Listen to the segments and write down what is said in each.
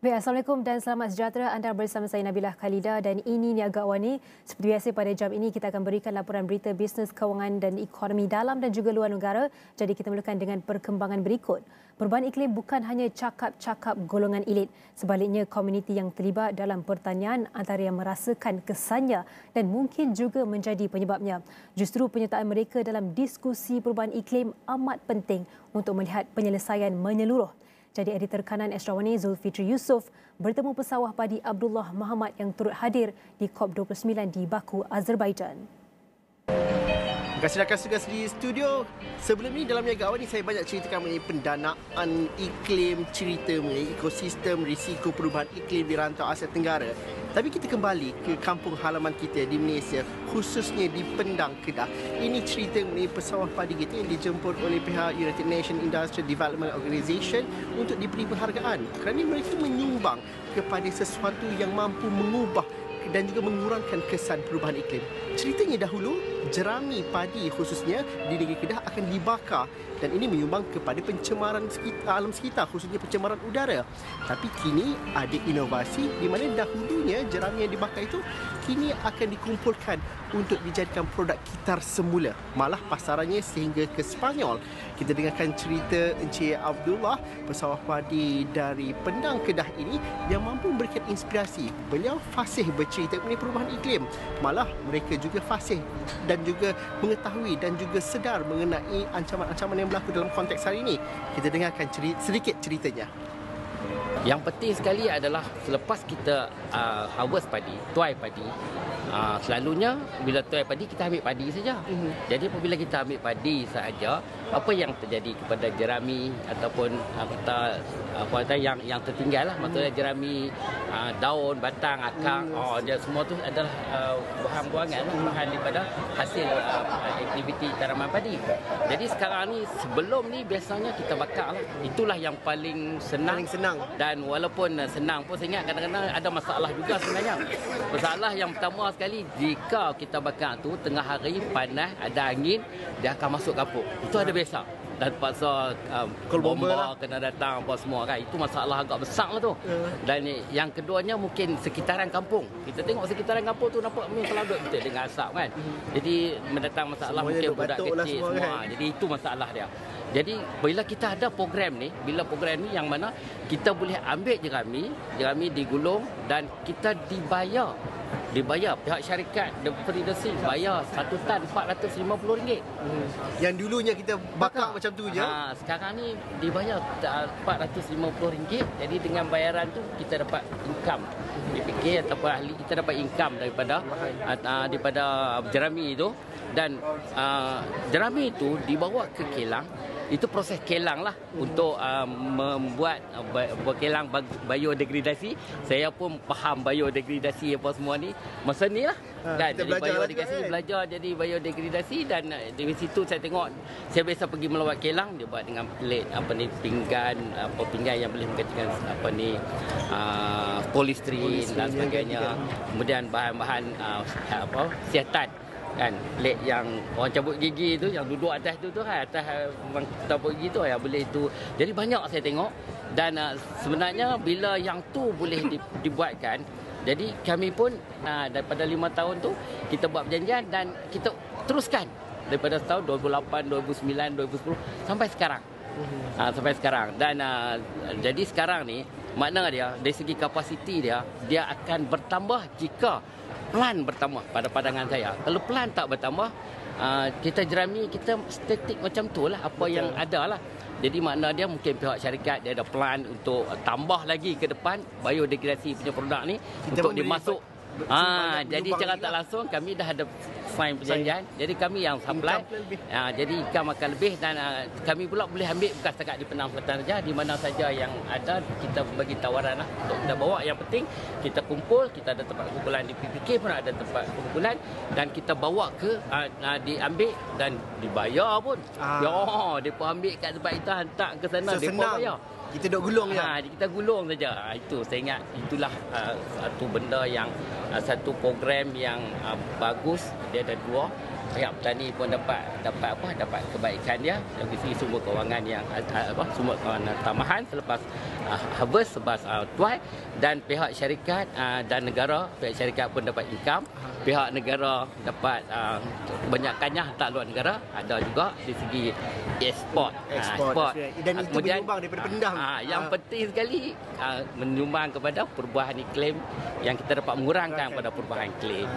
Baik, Assalamualaikum dan selamat sejahtera. Anda bersama saya Nabilah Khaleeda dan ini Niaga AWANI. Seperti biasa pada jam ini kita akan berikan laporan berita bisnes, kewangan dan ekonomi dalam dan juga luar negara. Jadi kita mulakan dengan perkembangan berikut. Perubahan iklim bukan hanya cakap-cakap golongan elit. Sebaliknya, komuniti yang terlibat dalam pertanian antara yang merasakan kesannya dan mungkin juga menjadi penyebabnya. Justru penyertaan mereka dalam diskusi perubahan iklim amat penting untuk melihat penyelesaian menyeluruh. Jadi editor kanan Astro Dzulfitri Yusof bertemu pesawah padi Abdullah Muhammad yang turut hadir di COP29 di Baku, Azerbaijan. Terima kasih rakan tugas di studio. Sebelum ini dalam Niaga AWANI saya banyak ceritakan mengenai pendanaan iklim, cerita mengenai ekosistem, risiko perubahan iklim di rantau Asia Tenggara. Tapi kita kembali ke kampung halaman kita di Malaysia, khususnya di Pendang, Kedah. Ini cerita mengenai pesawah padi kita yang dijemput oleh pihak United Nations Industrial Development Organisation untuk diberi penghargaan kerana mereka menyumbang kepada sesuatu yang mampu mengubah dan juga mengurangkan kesan perubahan iklim. Ceritanya dahulu, jerami padi khususnya di negeri Kedah akan dibakar dan ini menyumbang kepada pencemaran alam sekitar, khususnya pencemaran udara. Tapi kini ada inovasi di mana dahulunya jerami yang dibakar itu kini akan dikumpulkan untuk dijadikan produk kitar semula. Malah pasarannya sehingga ke Sepanyol. Kita dengarkan cerita Encik Abdullah, pesawah padi dari Pendang, Kedah ini yang mampu memberikan inspirasi. Beliau fasih bercerita mengenai perubahan iklim. Malah mereka juga fasih dan juga mengetahui dan juga sedar mengenai ancaman-ancaman yang berlaku dalam konteks hari ini. Kita dengarkan sedikit ceritanya. Yang penting sekali adalah selepas kita harvest padi, tuai padi, selalunya bila tuai padi kita ambil padi saja. Jadi apabila kita ambil padi saja, apa yang terjadi kepada jerami ataupun kata yang tertinggal lah, maksudnya jerami, daun, batang, akar, dia semua tu adalah bahan buangan, bahan daripada hasil aktiviti tanaman padi. Jadi sekarang ni, sebelum ni biasanya kita bakar lah. Itulah yang paling senang. Dan walaupun senang pun saya ingat kadang-kadang ada masalah juga sebenarnya. Masalah yang pertama sekali, jika kita bakar tu tengah hari panas, ada angin, dia akan masuk kampung. Itu ada biasa. Dan paksa bomba kena datang apa semua kan. Itu masalah agak besar lah tu. Dan yang keduanya mungkin sekitaran kampung. Kita tengok sekitaran kampung tu nampak selalu kita dengan asap kan. Jadi mendatang masalah semuanya mungkin budak kecil semua. Kan? Jadi itu masalah dia. Jadi bila kita ada program ni, yang mana kita boleh ambil jerami digulung dan kita dibayar pihak syarikat Dzulfitri bayar 1 tan RM450. Yang dulunya kita bakar macam tu je. Sekarang ni dibayar RM450. Jadi dengan bayaran tu kita dapat income. Dipikir ataupun ahli kita dapat income daripada jerami itu. Dan jerami itu dibawa ke kilang. Itu proses kelang lah untuk membuat kelang biodegradasi. Saya pun faham biodegradasi apa semua ni masa ni lah. Dan jadi belajar jadi biodegradasi dan dari situ saya tengok, saya biasa pergi melawat kelang, dia buat dengan plate pinggan yang boleh menggantikan polistirin dan sebagainya. Kemudian bahan-bahan siasatan kan, plate yang orang cabut gigi tu, yang duduk atas tu kan, atas orang cabut gigi tu yang boleh tu. Jadi banyak saya tengok dan sebenarnya bila yang tu boleh dibuatkan, jadi kami pun daripada 5 tahun tu kita buat perjanjian dan kita teruskan daripada tahun 2008, 2009, 2010 sampai sekarang. Sampai sekarang. Dan jadi sekarang ni makna dia dari segi kapasiti dia akan bertambah jika plan bertambah pada pandangan saya. Kalau plan tak bertambah, kita jerami kita statik macam tu lah, apa yang ada lah. Jadi makna dia mungkin pihak syarikat dia ada plan untuk tambah lagi ke depan biodegradasi punya produk ni kita untuk dimasuk. Jadi cara tak langsung kami dah ada sign perjanjian. Jadi kami yang supply. Jadi income akan lebih dan kami pula boleh ambil bukan setakat di Penang Selatan saja, di mana saja yang ada kita bagi tawaran lah untuk kita bawa. Yang penting kita kumpul, kita ada tempat kumpulan di PPK pun ada tempat kumpulan dan kita bawa ke diambil dan dibayar pun. Dia pun ambil kat tempat kita hantar ke sana, dia pun bayar. Kita duk gulung je. Kita gulung saja. Itu saya ingat itulah satu benda yang satu program yang bagus. Dia ada dua. pihak petani pun dapat kebaikan dia dari segi sumber kewangan yang sumber kewangan tamahan selepas harvest, selepas tuai, dan pihak syarikat dan negara, pihak syarikat pun dapat income, pihak negara dapat kebanyakannya hantar luar negara, ada juga di segi eksport. Dan itu menyumbang daripada pendam. Yang penting sekali menyumbang kepada perubahan iklim, yang kita dapat mengurangkan pada perubahan iklim.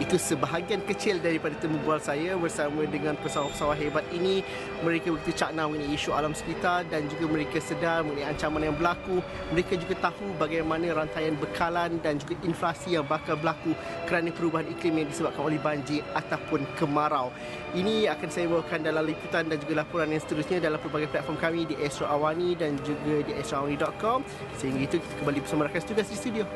Itu sebahagian kecil daripada temu bual saya bersama dengan pesawat-pesawat hebat ini. Mereka begitu cakna mengenai isu alam sekitar dan juga mereka sedar mengenai ancaman yang berlaku. Mereka juga tahu bagaimana rantaian bekalan dan juga inflasi yang bakal berlaku kerana perubahan iklim yang disebabkan oleh banjir ataupun kemarau. Ini akan saya bawakan dalam liputan dan juga laporan yang seterusnya dalam pelbagai platform kami di Astro AWANI dan juga di astroawani.com. Sehingga itu kita kembali bersama rakan tugas di studio.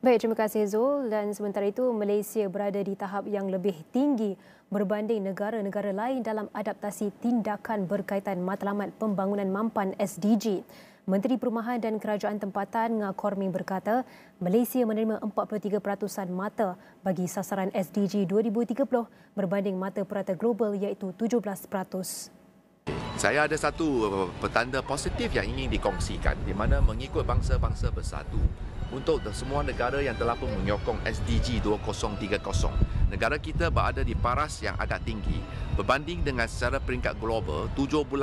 Baik, terima kasih Zul. Dan sementara itu, Malaysia berada di tahap yang lebih tinggi berbanding negara-negara lain dalam adaptasi tindakan berkaitan matlamat pembangunan mampan SDG. Menteri Perumahan dan Kerajaan Tempatan Ngah Korming berkata, Malaysia menerima 43% mata bagi sasaran SDG 2030 berbanding mata purata global iaitu 17%. Saya ada satu petanda positif yang ingin dikongsikan di mana mengikut bangsa-bangsa bersatu untuk semua negara yang telah pun menyokong SDG 2030. Negara kita berada di paras yang agak tinggi berbanding dengan secara peringkat global 17%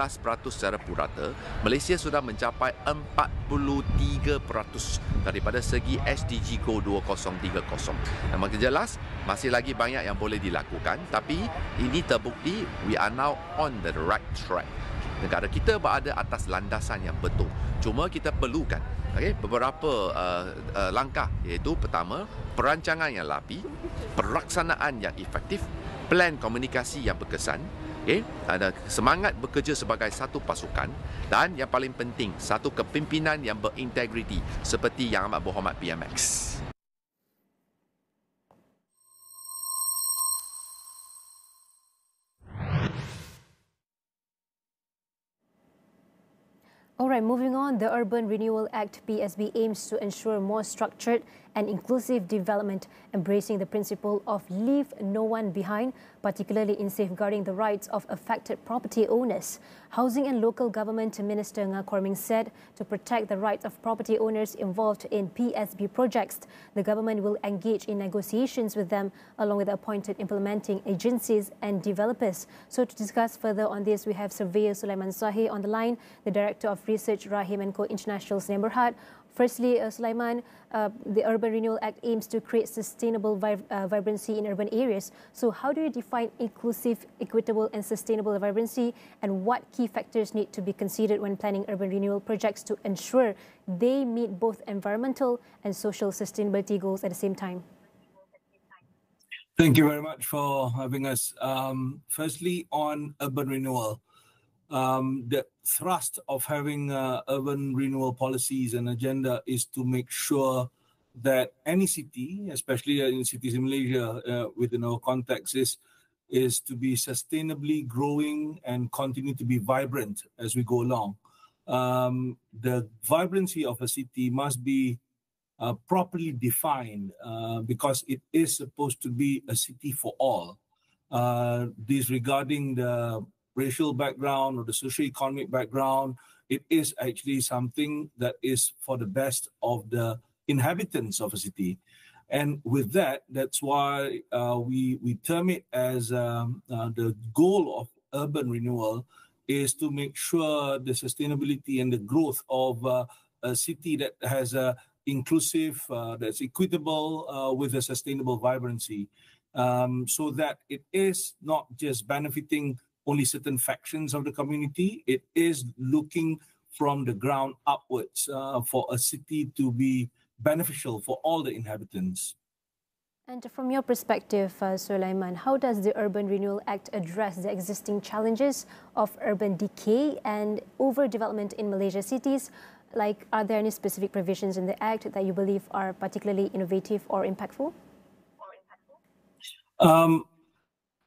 secara purata. Malaysia sudah mencapai 43% daripada segi SDG Go 2030. Memang jelas masih lagi banyak yang boleh dilakukan, tapi ini terbukti we are now on the right track. Negara kita berada atas landasan yang betul. Cuma kita perlukan beberapa langkah, iaitu pertama, perancangan yang rapi, pelaksanaan yang efektif, plan komunikasi yang berkesan, ada semangat bekerja sebagai satu pasukan, dan yang paling penting, satu kepimpinan yang berintegriti seperti Yang Amat Berhormat PMX. Alright, moving on, the Urban Renewal Act PSB aims to ensure more structured and inclusive development, embracing the principle of leave no one behind, particularly in safeguarding the rights of affected property owners. Housing and Local Government Minister Ngah Korming said to protect the rights of property owners involved in PSB projects, the government will engage in negotiations with them along with the appointed implementing agencies and developers. So to discuss further on this, we have Surveyor Sulaiman Sahih on the line, the Director of Research Rahim & Co International's neighbourhood. Firstly, Sulaiman, the Urban Renewal Act aims to create sustainable vibrancy in urban areas. So how do you define inclusive, equitable and sustainable vibrancy, and what key factors need to be considered when planning urban renewal projects to ensure they meet both environmental and social sustainability goals at the same time? Thank you very much for having us. Firstly, on urban renewal. The thrust of having urban renewal policies and agenda is to make sure that any city, especially in cities in Malaysia, within our context, is to be sustainably growing and continue to be vibrant as we go along. The vibrancy of a city must be properly defined because it is supposed to be a city for all. Disregarding the racial background or the socio-economic background, it is actually something that is for the best of the inhabitants of a city. And with that, that's why we term it as the goal of urban renewal is to make sure the sustainability and the growth of a city that has a inclusive, that's equitable with a sustainable vibrancy, so that it is not just benefiting only certain factions of the community. It is looking from the ground upwards for a city to be beneficial for all the inhabitants. And from your perspective, Sulaiman, how does the Urban Renewal Act address the existing challenges of urban decay and overdevelopment in Malaysia cities? Like, are there any specific provisions in the Act that you believe are particularly innovative or impactful?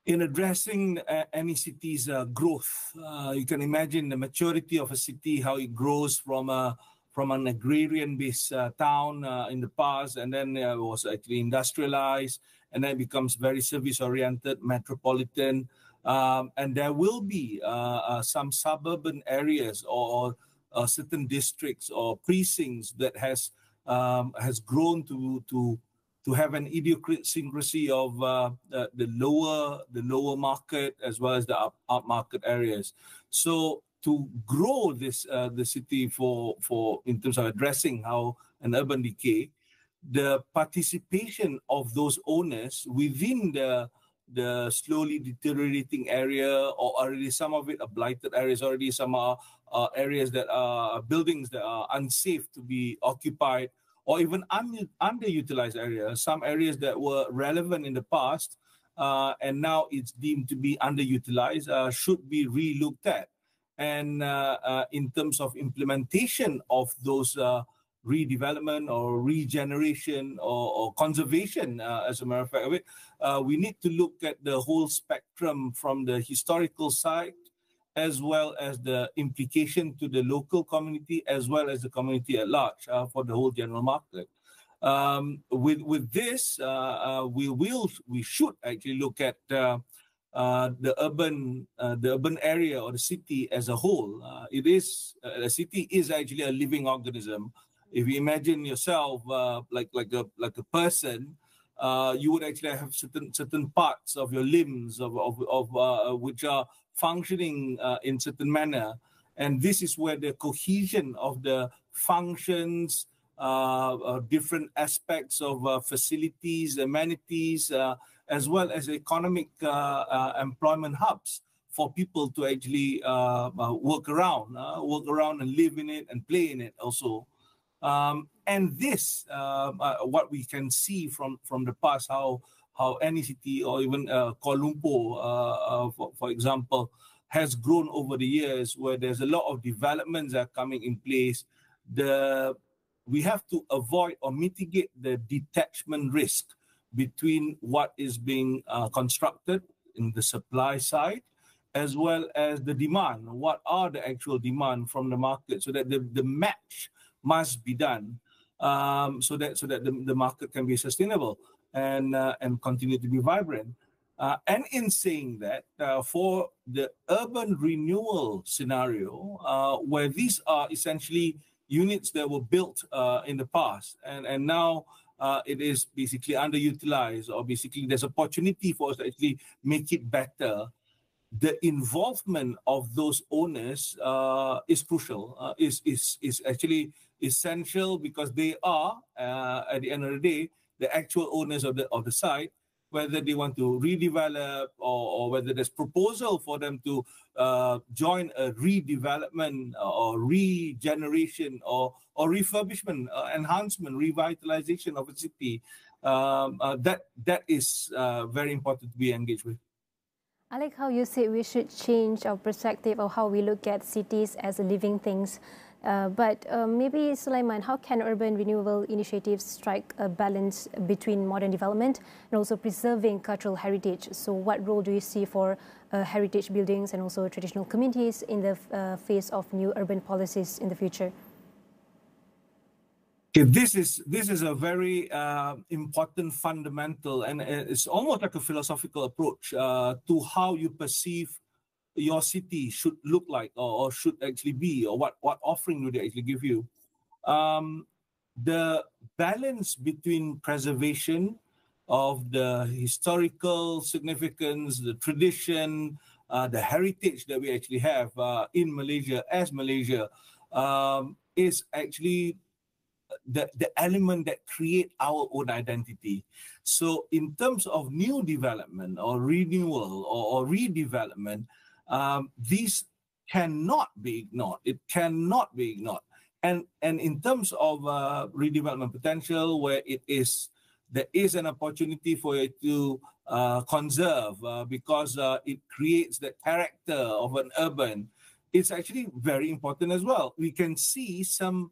in addressing any city's growth. You can imagine the maturity of a city, how it grows from an agrarian-based town in the past, and then it was actually industrialized, and then it becomes very service-oriented, metropolitan, and there will be some suburban areas or certain districts or precincts that has grown to have an idiosyncrasy of the lower market as well as the up market areas. So to grow this the city for in terms of addressing how an urban decay, the participation of those owners within the slowly deteriorating area, or already some of it are blighted areas, already some are areas that are buildings that are unsafe to be occupied, or even underutilized areas, some areas that were relevant in the past and now it's deemed to be underutilized, should be re-looked at. And in terms of implementation of those redevelopment or regeneration or conservation, as a matter of fact of it, we need to look at the whole spectrum from the historical side, as well as the implication to the local community, as well as the community at large for the whole general market. With this, we should actually look at the urban area or the city as a whole. A city is actually a living organism. If you imagine yourself like a person, you would actually have certain parts of your limbs of which are functioning in certain manner, and this is where the cohesion of the functions, different aspects of facilities, amenities, as well as economic employment hubs for people to actually work around and live in it and play in it also. And this, what we can see from the past, how any city or even Kuala Lumpur, for example, has grown over the years, where there's a lot of developments that are coming in place. We have to avoid or mitigate the detachment risk between what is being constructed in the supply side, as well as the demand. What are the actual demand from the market, so that the match must be done, so that the market can be sustainable and continue to be vibrant. And in saying that, for the urban renewal scenario, where these are essentially units that were built in the past, and now it is basically underutilized, or basically there's opportunity for us to actually make it better, the involvement of those owners is crucial, is actually essential, because they are, at the end of the day, the actual owners of the site, whether they want to redevelop or whether there's proposal for them to join a redevelopment or regeneration or refurbishment, enhancement, revitalization of a city. That is very important to be engaged with. I like how you said we should change our perspective of how we look at cities as living things. But maybe, Sulaiman, how can urban renewal initiatives strike a balance between modern development and also preserving cultural heritage? So what role do you see for heritage buildings and also traditional communities in the face of new urban policies in the future? This is a very important fundamental, and it's almost like a philosophical approach to how you perceive your city should look like, or should actually be, or what offering would they actually give you. The balance between preservation of the historical significance, the tradition, the heritage that we actually have in Malaysia, as Malaysia, is actually the element that create our own identity. So in terms of new development or renewal or redevelopment, these cannot be ignored. It cannot be ignored. And in terms of redevelopment potential, where there is an opportunity for it to conserve because it creates the character of an urban, it's actually very important as well. We can see some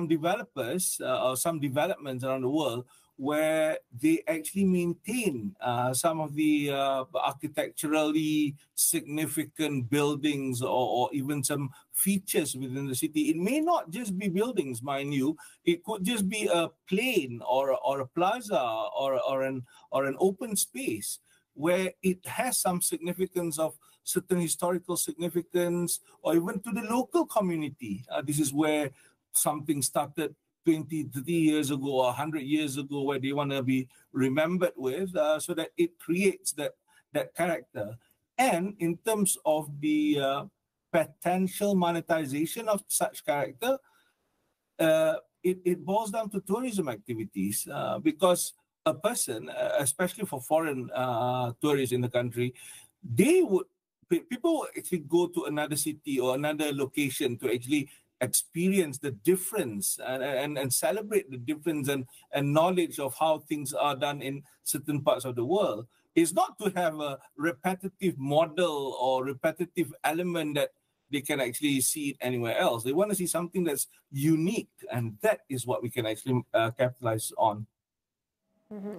developers or some developments around the world where they actually maintain some of the architecturally significant buildings or even some features within the city. It may not just be buildings, mind you. It could just be a plain or a plaza or an open space where it has some significance of certain historical significance or even to the local community. This is where something started 20, 30 years ago or 100 years ago where they want to be remembered with, so that it creates that character. And in terms of the potential monetization of such character, it boils down to tourism activities, because a person, especially for foreign tourists in the country, people actually go to another city or another location to actually experience the difference and celebrate the difference and knowledge of how things are done in certain parts of the world. It's not to have a repetitive model or repetitive element that they can actually see it anywhere else. They want to see something that's unique, and that is what we can actually capitalize on.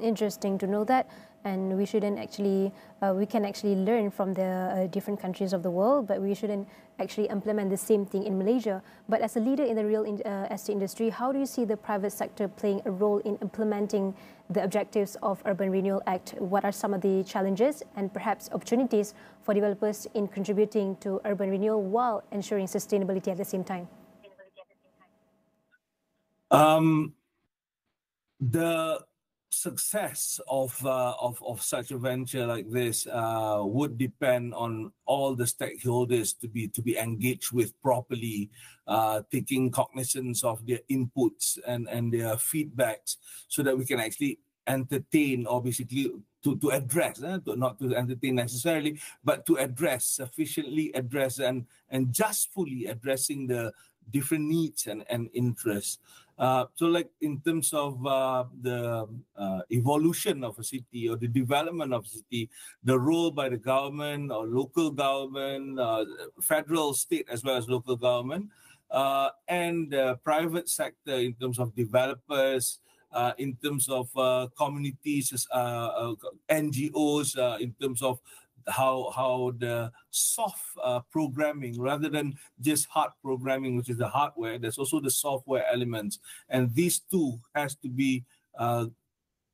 Interesting to know that, and we shouldn't actually, we can actually learn from the different countries of the world, but we shouldn't actually implement the same thing in Malaysia. But as a leader in the real estate industry, how do you see the private sector playing a role in implementing the objectives of Urban Renewal Act? What are some of the challenges and perhaps opportunities for developers in contributing to urban renewal while ensuring sustainability at the same time? The success of such a venture like this would depend on all the stakeholders to be engaged with properly, taking cognizance of their inputs and their feedbacks, so that we can actually entertain, or basically to address, not to entertain necessarily, but to sufficiently address and justfully addressing the different needs and interests. So like in terms of the evolution of a city or the development of a city, the role by the government or local government, federal, state, as well as local government, and the private sector in terms of developers, in terms of communities, NGOs, in terms of how the soft programming, rather than just hard programming, which is the hardware, there's also the software elements. And these two has to be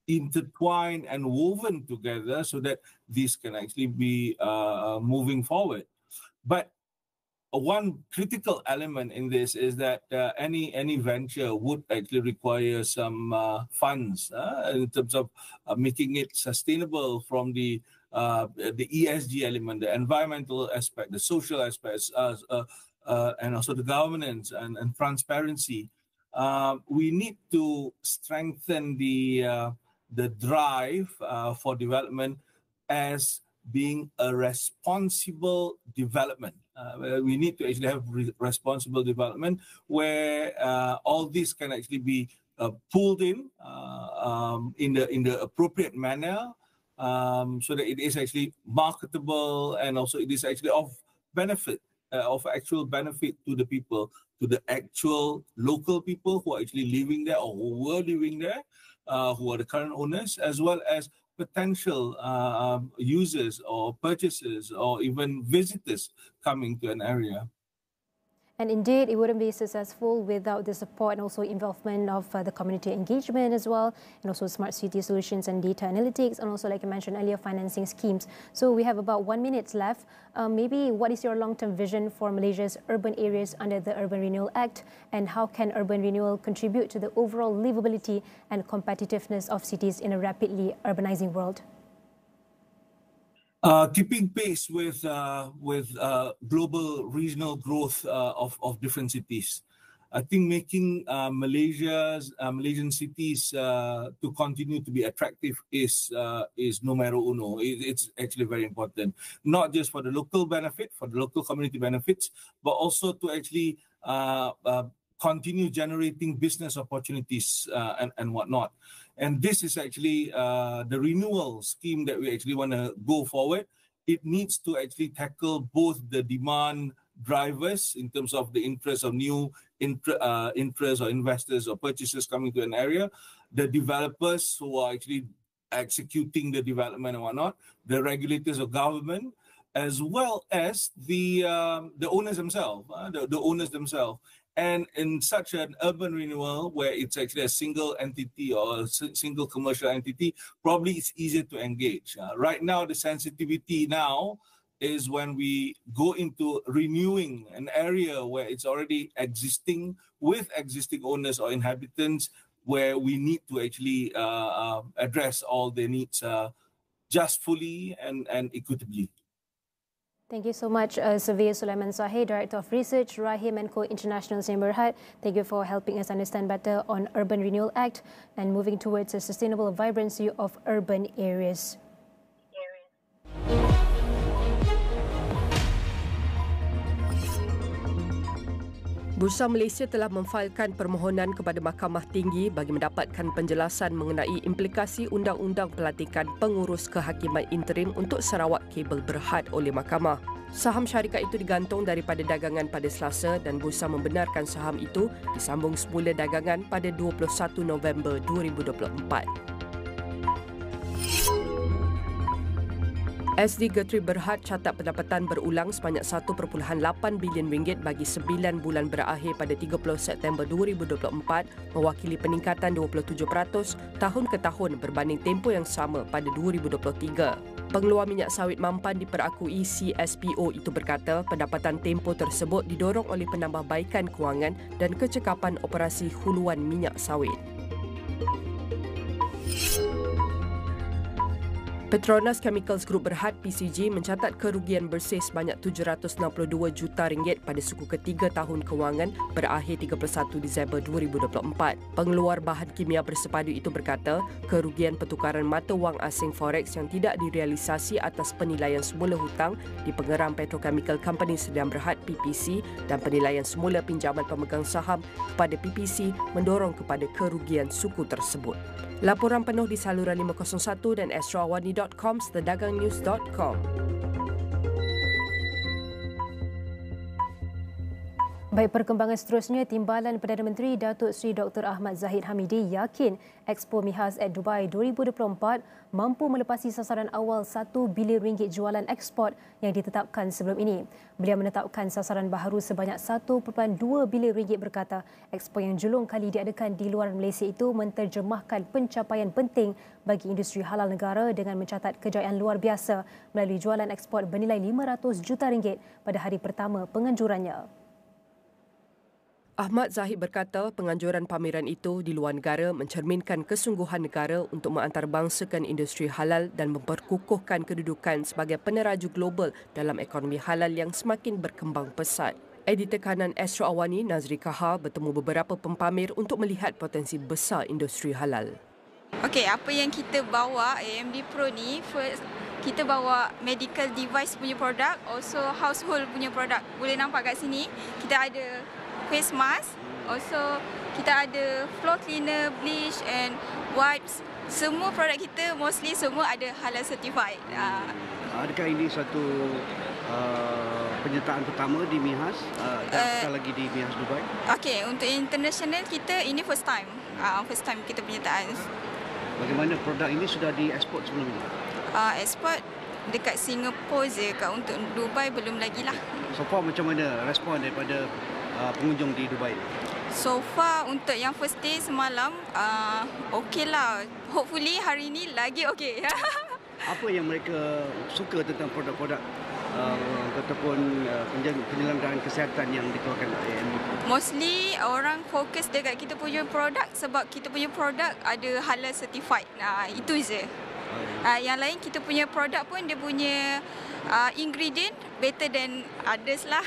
intertwined and woven together so that this can actually be moving forward. But one critical element in this is that any venture would actually require some funds in terms of making it sustainable from the ESG element, the environmental aspect, the social aspects, and also the governance and transparency. We need to strengthen the drive for development as being a responsible development. We need to actually have responsible development where all this can actually be pulled in the appropriate manner, so that it is actually marketable, and also it is actually of benefit, of actual benefit to the people, to the actual local people who are actually living there or who were living there, who are the current owners, as well as potential users or purchasers or even visitors coming to an area. And indeed, it wouldn't be successful without the support and also involvement of the community engagement as well, and also smart city solutions and data analytics, and also, like I mentioned earlier, financing schemes. So we have about 1 minute left. Maybe what is your long-term vision for Malaysia's urban areas under the Urban Renewal Act, and how can urban renewal contribute to the overall livability and competitiveness of cities in a rapidly urbanizing world? Keeping pace with global regional growth of different cities. I think making Malaysian cities to continue to be attractive is numero uno. It's actually very important, not just for the local benefit, for the local community benefits, but also to actually continue generating business opportunities and whatnot. And this is actually the renewal scheme that we actually want to go forward. It needs to actually tackle both the demand drivers in terms of the interest of new interest or investors or purchasers coming to an area, the developers who are actually executing the development and whatnot, the regulators of government, as well as the owners themselves, the owners themselves. And in such an urban renewal where it's actually a single entity or a single commercial entity, probably it's easier to engage. Right now, the sensitivity now is when we go into renewing an area where it's already existing with existing owners or inhabitants, where we need to actually address all their needs justly and equitably. Thank you so much, Surveyor Sulaiman Sahih, Director of Research, Rahim & Co International Sdn Bhd. Thank you for helping us understand better on Urban Renewal Act and moving towards a sustainable vibrancy of urban areas. Bursa Malaysia telah memfailkan permohonan kepada Mahkamah Tinggi bagi mendapatkan penjelasan mengenai implikasi Undang-Undang Pelantikan Pengurus Kehakiman Interim untuk Sarawak Kabel Berhad oleh Mahkamah. Saham syarikat itu digantung daripada dagangan pada Selasa dan bursa membenarkan saham itu disambung semula dagangan pada 21 November 2024. SD Getri Berhad catat pendapatan berulang sebanyak 1.8 bilion ringgit bagi 9 bulan berakhir pada 30 September 2024, mewakili peningkatan 27% tahun ke tahun berbanding tempoh yang sama pada 2023. Pengeluar minyak sawit mampan diperakui CSPO itu berkata pendapatan tempoh tersebut didorong oleh penambahbaikan kewangan dan kecekapan operasi huluan minyak sawit. Petronas Chemicals Group Berhad PCG mencatat kerugian bersih sebanyak 762 juta ringgit pada suku ketiga tahun kewangan berakhir 31 Disember 2024. Pengeluar bahan kimia bersepadu itu berkata kerugian pertukaran mata wang asing forex yang tidak direalisasi atas penilaian semula hutang di Pengeram Petrochemical Company Sdn Bhd PPC dan penilaian semula pinjaman pemegang saham kepada PPC mendorong kepada kerugian suku tersebut. Laporan penuh di saluran 501 dan astroawani.com serta dagangnews.com. Baik, perkembangan seterusnya, Timbalan Perdana Menteri Datuk Seri Dr. Ahmad Zahid Hamidi yakin Expo MIHAS Dubai 2024 mampu melepasi sasaran awal 1 bilion ringgit jualan ekspor yang ditetapkan sebelum ini. Beliau menetapkan sasaran baharu sebanyak 1.2 bilion ringgit berkata Expo yang julung kali diadakan di luar Malaysia itu menterjemahkan pencapaian penting bagi industri halal negara dengan mencatat kejayaan luar biasa melalui jualan ekspor bernilai 500 juta ringgit pada hari pertama penganjurannya. Ahmad Zahid berkata penganjuran pameran itu di luar negara mencerminkan kesungguhan negara untuk mengantarabangsakan industri halal dan memperkukuhkan kedudukan sebagai peneraju global dalam ekonomi halal yang semakin berkembang pesat. Editor kanan Astro AWANI, Nazri Kahar bertemu beberapa pempamer untuk melihat potensi besar industri halal. Okey, apa yang kita bawa AMD Pro ni, first kita bawa medical device punya produk, also household punya produk. Boleh nampak kat sini, kita ada face mask, also kita ada floor cleaner, bleach and wipes. Semua produk kita mostly semua ada halal certified. Adakah ini satu penyertaan pertama di MIHAS dan lagi di MIHAS Dubai? Okey, untuk international kita ini first time kita penyertaan. Bagaimana produk ini sudah diekspor sebelum ini? Ekspor dekat Singapura je, untuk Dubai belum lagi lah. So far macam mana respon daripada pengunjung di Dubai? So far untuk yang first day semalam okey lah. Hopefully hari ini lagi okey. Apa yang mereka suka tentang produk-produk ataupun penyelenggaraan kesihatan yang dikeluarkan oleh AMD? Mostly orang fokus dekat kita punya produk sebab kita punya produk ada halal certified. Itu je. Yang lain kita punya produk pun dia punya ingredient better than others lah.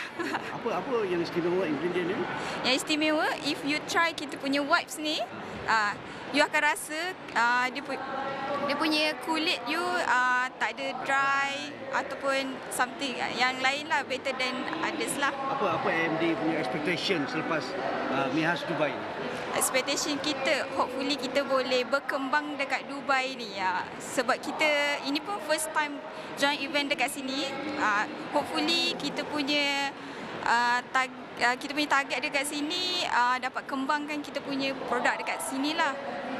Apa yang istimewa ingredient ni? Yang istimewa, if you try kita punya wipes ni, you akan rasa dia punya kulit you tak ada dry ataupun something yang lain lah, better than others lah. Apa AMD punya expectation selepas MIHAS Dubai ni? Expectation kita, hopefully kita boleh berkembang dekat Dubai ni ya. Sebab kita ini pun first time join event dekat sini. Hopefully kita punya Kita punya target dekat sini dapat kembangkan kita punya produk dekat sini lah.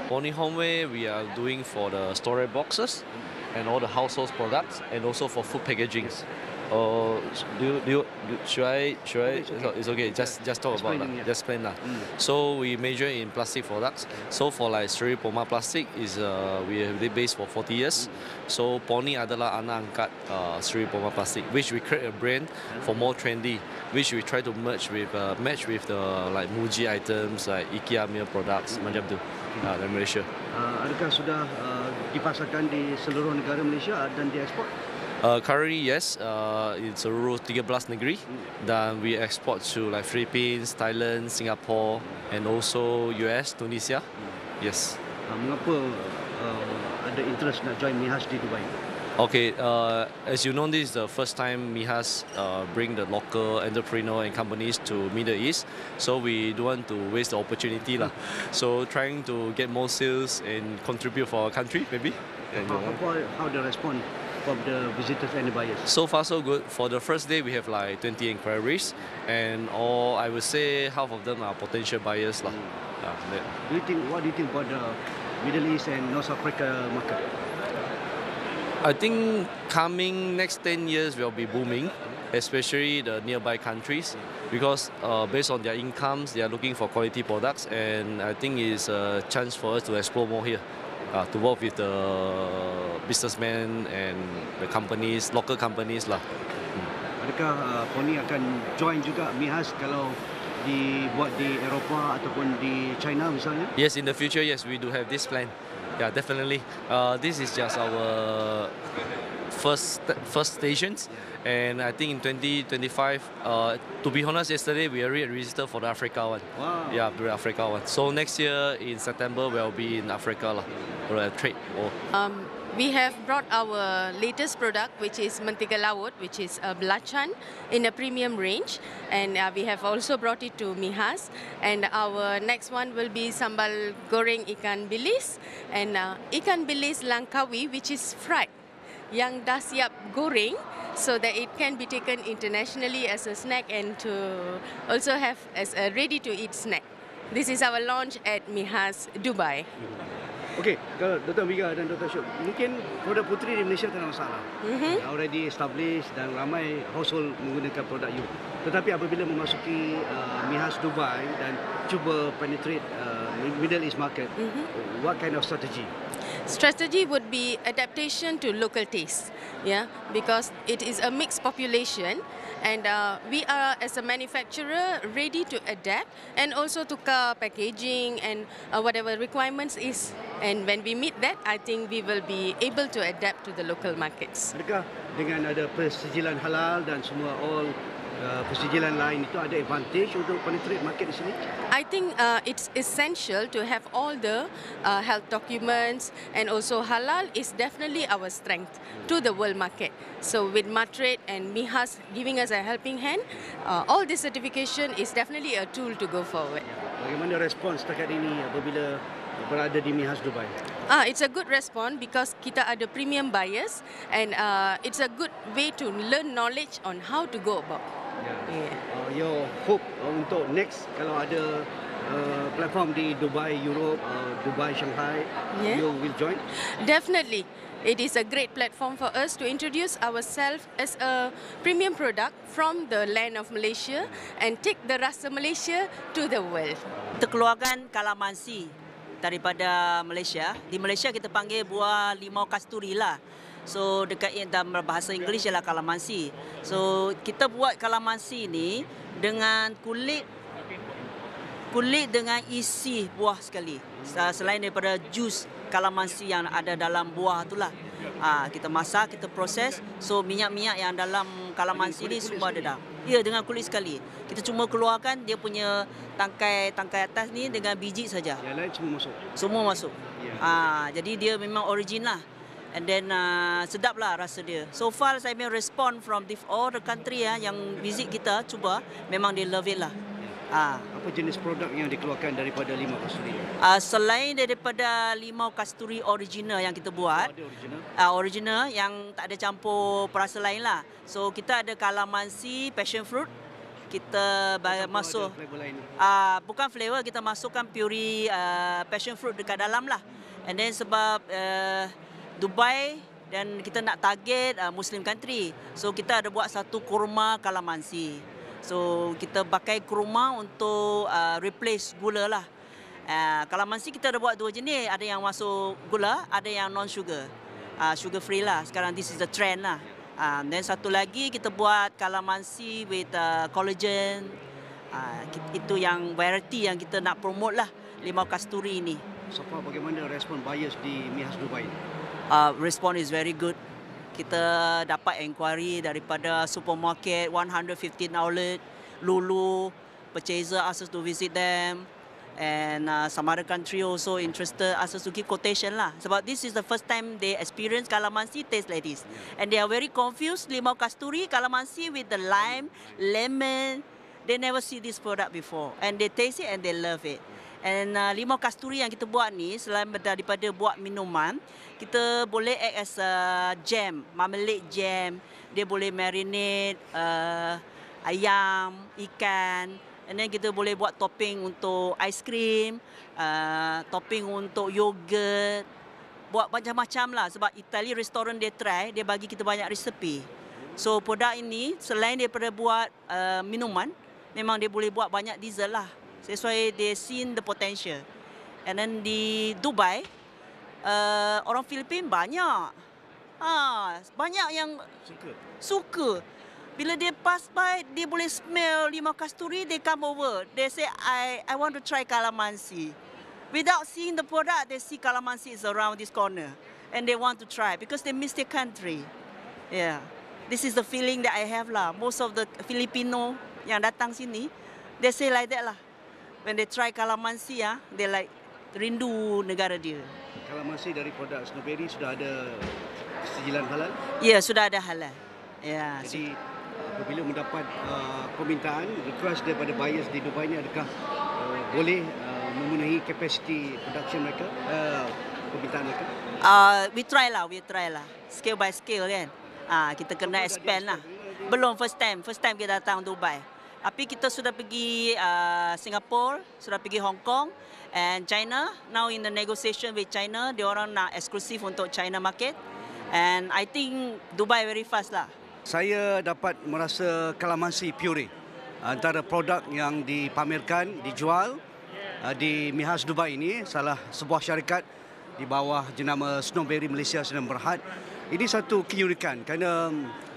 Pony Homeway, we are doing for the storage boxes and all the household products, and also for food packagings. Should I? It's okay. Just talk about that. Just explain that. So we major in plastic products. So for like Styropor plastic is we have based for 40 years. So Pony adalah anak angkat Styropor plastic, which we create a brand for more trendy, which we try to match with the like Muji items like IKEA meal products macam tu dari Malaysia. Adakah sudah dipasarkan di seluruh negara Malaysia dan diekspor? Currently, yes, it's seluruh 13 negeri, dan we export to like Philippines, Thailand, Singapore, and also US, Tunisia. Yes. Mengapa ada interest nak join MIHAS di Dubai? Okay, as you know, this is the first time MIHAS bring the local entrepreneur and companies to Middle East, so we don't want to waste the opportunity lah. So trying to get more sales and contribute for our country, maybe. How the response from the visitors and the buyers? So far so good. For the first day we have like 20 inquiries, and I would say half of them are potential buyers lah. What do you think about the Middle East and North Africa market? I think coming next 10 years will be booming, especially the nearby countries, because based on their incomes they are looking for quality products, and I think it's a chance for us to explore more here. To work with the businessmen and the companies, local companies lah. Adakah Pony akan join juga MIHAS kalau dibuat di Eropah ataupun di China misalnya? Yes, in the future, yes, we do have this plan. Yeah, definitely. This is just our first stations, and I think in 2025, to be honest, yesterday we already registered for the Africa one. Wow. Yeah, the Africa one. So next year in September we'll be in Africa lah, for a trade. We have brought our latest product, which is mentega laut, which is a belacan in a premium range, and we have also brought it to MIHAS. And our next one will be sambal goreng ikan bilis and ikan bilis Langkawi, which is fried, yang dah siap goreng, so that it can be taken internationally as a snack and to also have as a ready-to-eat snack. This is our launch at MIHAS Dubai. Okey, kalau Dr. Miga dan Dr. Syuk, mungkin produk puteri di Malaysia tak ada masalah. Already established dan ramai household menggunakan produk you. Tetapi apabila memasuki MIHAS Dubai dan cuba penetrate Middle East market, what kind of strategy? Strategy would be adaptation to local taste, yeah, because it is a mixed population, and we are as a manufacturer ready to adapt and also tukar packaging and whatever requirements is, and when we meet that, I think we will be able to adapt to the local markets. Adakah dengan ada persejilan halal dan semua all persejilan lain itu ada advantage untuk penetrate market di sini? I think it's essential to have all the health documents, and also halal is definitely our strength to the world market. So with Matrade and MIHAS giving us a helping hand, all this certification is definitely a tool to go forward. Bagaimana respons setakat ini apabila berada di MIHAS Dubai? It's a good response because kita ada premium buyers, and it's a good way to learn knowledge on how to go about. Your hope untuk next kalau ada platform di Dubai, Europe, Dubai, Shanghai, you will join? Definitely. It is a great platform for us to introduce ourselves as a premium product from the land of Malaysia and take the rasa Malaysia to the world. Kita keluarkan kalamansi daripada Malaysia. Di Malaysia kita panggil buah limau kasturi lah. So dekat dalam bahasa Inggeris ialah kalamansi. So kita buat kalamansi ni dengan kulit dengan isi buah sekali. Selain daripada jus kalamansi yang ada dalam buah itulah. Kita masak, kita proses. So minyak-minyak yang dalam kalamansi ni semua ada dah. Ya, dengan kulit sekali. Kita cuma keluarkan dia punya tangkai atas ni dengan biji saja. Yang lain semua masuk. Semua masuk. Jadi dia memang origin lah. And then sedap lah rasa dia. So far saya punya respond from all the country yang visit kita cuba, memang they love it lah. Apa jenis produk yang dikeluarkan daripada limau kasturi? Selain daripada limau kasturi original yang kita buat, original yang tak ada campur perasa lain lah. So kita ada kalamansi, passion fruit, kita masuk bukan flavor, kita masukkan puree passion fruit dekat dalam lah. And then sebab Dubai dan kita nak target Muslim country, so kita ada buat satu kurma kalamansi. So kita pakai kurma untuk replace gula lah. Kalamansi kita ada buat dua jenis, ada yang masuk gula, ada yang non sugar, sugar free lah. Sekarang this is the trend lah. Then satu lagi kita buat kalamansi with collagen. Itu yang variety yang kita nak promote lah, limau kasturi ni. So far bagaimana respon buyers di MIHAS Dubai? Respon is very good. Kita dapat inquiry daripada supermarket, 115 outlet, Lulu, purchaser ask us to visit them. And some other country also interested us to give quotation lah. Sebab this is the first time they experience calamansi taste like this. And they are very confused, limau kasturi, calamansi with the lime, lemon. They never see this product before. And they taste it and they love it. And limau kasturi yang kita buat ni, selain daripada buat minuman, kita boleh act as a jam, marmalade jam. Dia boleh marinate ayam, ikan. And then kita boleh buat topping untuk ice cream, topping untuk yogurt, buat macam-macam lah. Sebab Itali restoran dia try, dia bagi kita banyak resepi. So produk ini selain daripada buat minuman, memang dia boleh buat banyak dessert lah. That's why they seen the potential. And then di Dubai, orang Filipin banyak. Banyak yang suka. Bila dia pass by, dia boleh smell limau kasturi, they come over. They say, I want to try calamansi. Without seeing the product, they see calamansi is around this corner. And they want to try because they miss their country. Yeah. This is the feeling that I have lah. Most of the Filipino yang datang sini, they say like that lah. When they try calamansi, they like rindu negara dia. Calamansi dari produk strawberry sudah ada sijilan halal? Ya, sudah ada halal. Ya. Jadi apabila mendapat permintaan, request daripada buyers di Dubai ni, adakah boleh memenuhi kapasiti production mereka, permintaan mereka? We try lah. Scale by scale kan. Kita kena expand lah. Belum first time kita datang Dubai. Tapi kita sudah pergi Singapore, sudah pergi Hong Kong and China. Now in the negotiation with China, diorang nak eksklusif untuk China market. And I think Dubai very fast lah. Saya dapat merasa kalamansi puree antara produk yang dipamerkan, dijual di MIHAS Dubai ini, salah sebuah syarikat di bawah jenama Snowberry Malaysia sedang berhad. Ini satu keunikan kerana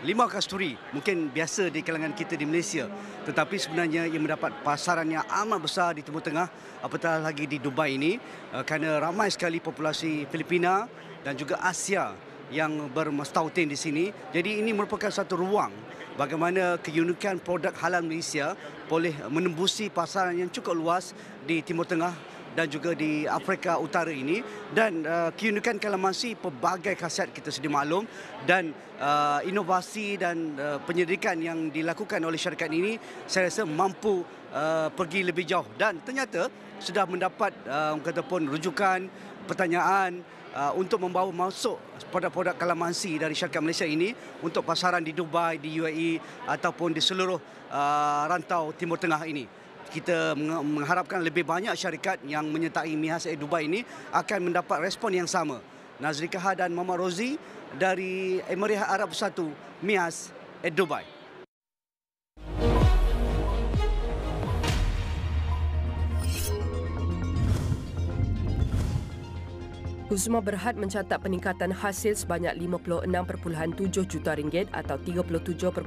limau kasturi mungkin biasa di kalangan kita di Malaysia, tetapi sebenarnya ia mendapat pasaran yang amat besar di Timur Tengah, apatah lagi di Dubai ini, kerana ramai sekali populasi Filipina dan juga Asia yang bermastautin di sini. Jadi ini merupakan satu ruang bagaimana keunikan produk halal Malaysia boleh menembusi pasaran yang cukup luas di Timur Tengah dan juga di Afrika Utara ini. Dan keunikan kalamansi, pelbagai khasiat kita sedia maklum, dan inovasi dan penyelidikan yang dilakukan oleh syarikat ini, saya rasa mampu pergi lebih jauh. Dan ternyata sudah mendapat rujukan, pertanyaan untuk membawa masuk produk-produk kalamansi dari syarikat Malaysia ini untuk pasaran di Dubai, di UAE ataupun di seluruh rantau Timur Tengah ini. Kita mengharapkan lebih banyak syarikat yang menyertai MIHAS Dubai ini akan mendapat respon yang sama. Nazri, Kahar dan Muhammad Rozi dari Emirat Arab Bersatu, MIHAS Dubai. Uzma Berhad mencatat peningkatan hasil sebanyak 56.7 juta ringgit atau 37.5%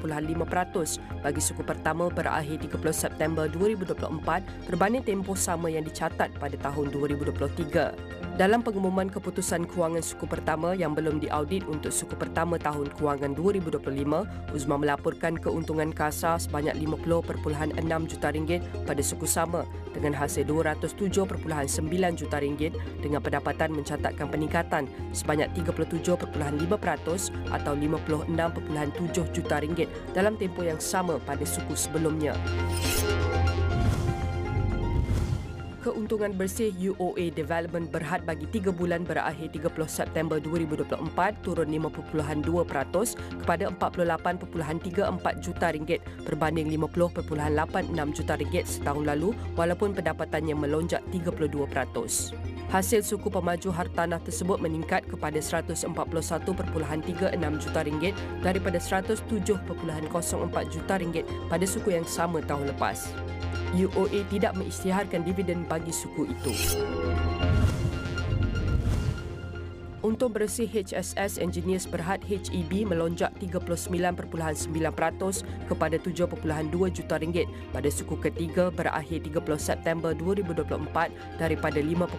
bagi suku pertama berakhir 30 September 2024 berbanding tempoh sama yang dicatat pada tahun 2023. Dalam pengumuman keputusan kewangan suku pertama yang belum diaudit untuk suku pertama tahun kewangan 2025, Uzma melaporkan keuntungan kasar sebanyak 50.6 juta ringgit pada suku sama dengan hasil 207.9 juta ringgit dengan pendapatan mencatatkan peningkatan sebanyak 37.5% atau 56.7 juta ringgit dalam tempoh yang sama pada suku sebelumnya. keuntungan bersih UOA Development Berhad bagi 3 bulan berakhir 30 September 2024 turun 5.2% kepada 48.34 juta ringgit berbanding 50.86 juta ringgit setahun lalu walaupun pendapatannya melonjak 32%. Hasil suku pemaju hartanah tersebut meningkat kepada 141.36 juta ringgit daripada 107.04 juta ringgit pada suku yang sama tahun lepas. UOA tidak mengisytiharkan dividen bagi suku itu. Untung bersih HSS Engineers Berhad HEB melonjak 39.9% kepada 7.2 juta ringgit pada suku ketiga berakhir 30 September 2024 daripada 5.2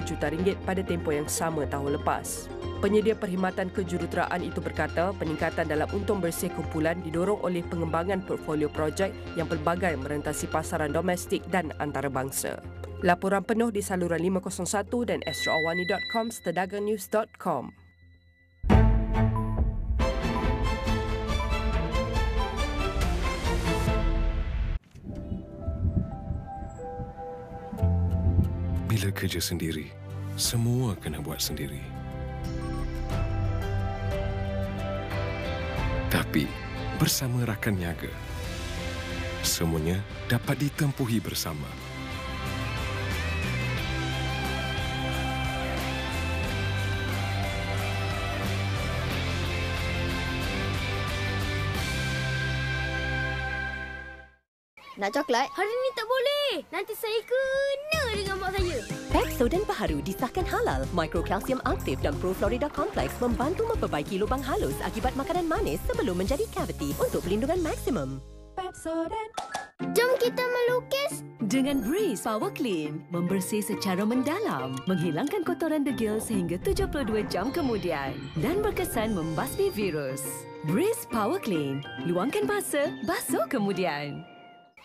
juta ringgit pada tempoh yang sama tahun lepas. Penyedia perkhidmatan kejuruteraan itu berkata peningkatan dalam untung bersih kumpulan didorong oleh pengembangan portfolio projek yang pelbagai merentasi pasaran domestik dan antarabangsa. Laporan penuh di saluran 501 dan astroawani.com serta dagangnews.com. Bila kerja sendiri, semua kena buat sendiri. Tapi, bersama rakan niaga, semuanya dapat ditempuhi bersama. Nak coklat? Hari ni tak boleh. Nanti saya kena dengan mak saya. Pepsodent baharu disahkan halal. Mikrokalsium aktif dan Proflorida Complex membantu memperbaiki lubang halus akibat makanan manis sebelum menjadi kaviti untuk perlindungan maksimum. Pepsodent. Jom kita melukis. Dengan Breeze Power Clean, membersih secara mendalam, menghilangkan kotoran degil sehingga 72 jam kemudian dan berkesan membasmi virus. Breeze Power Clean, luangkan masa, basuh kemudian.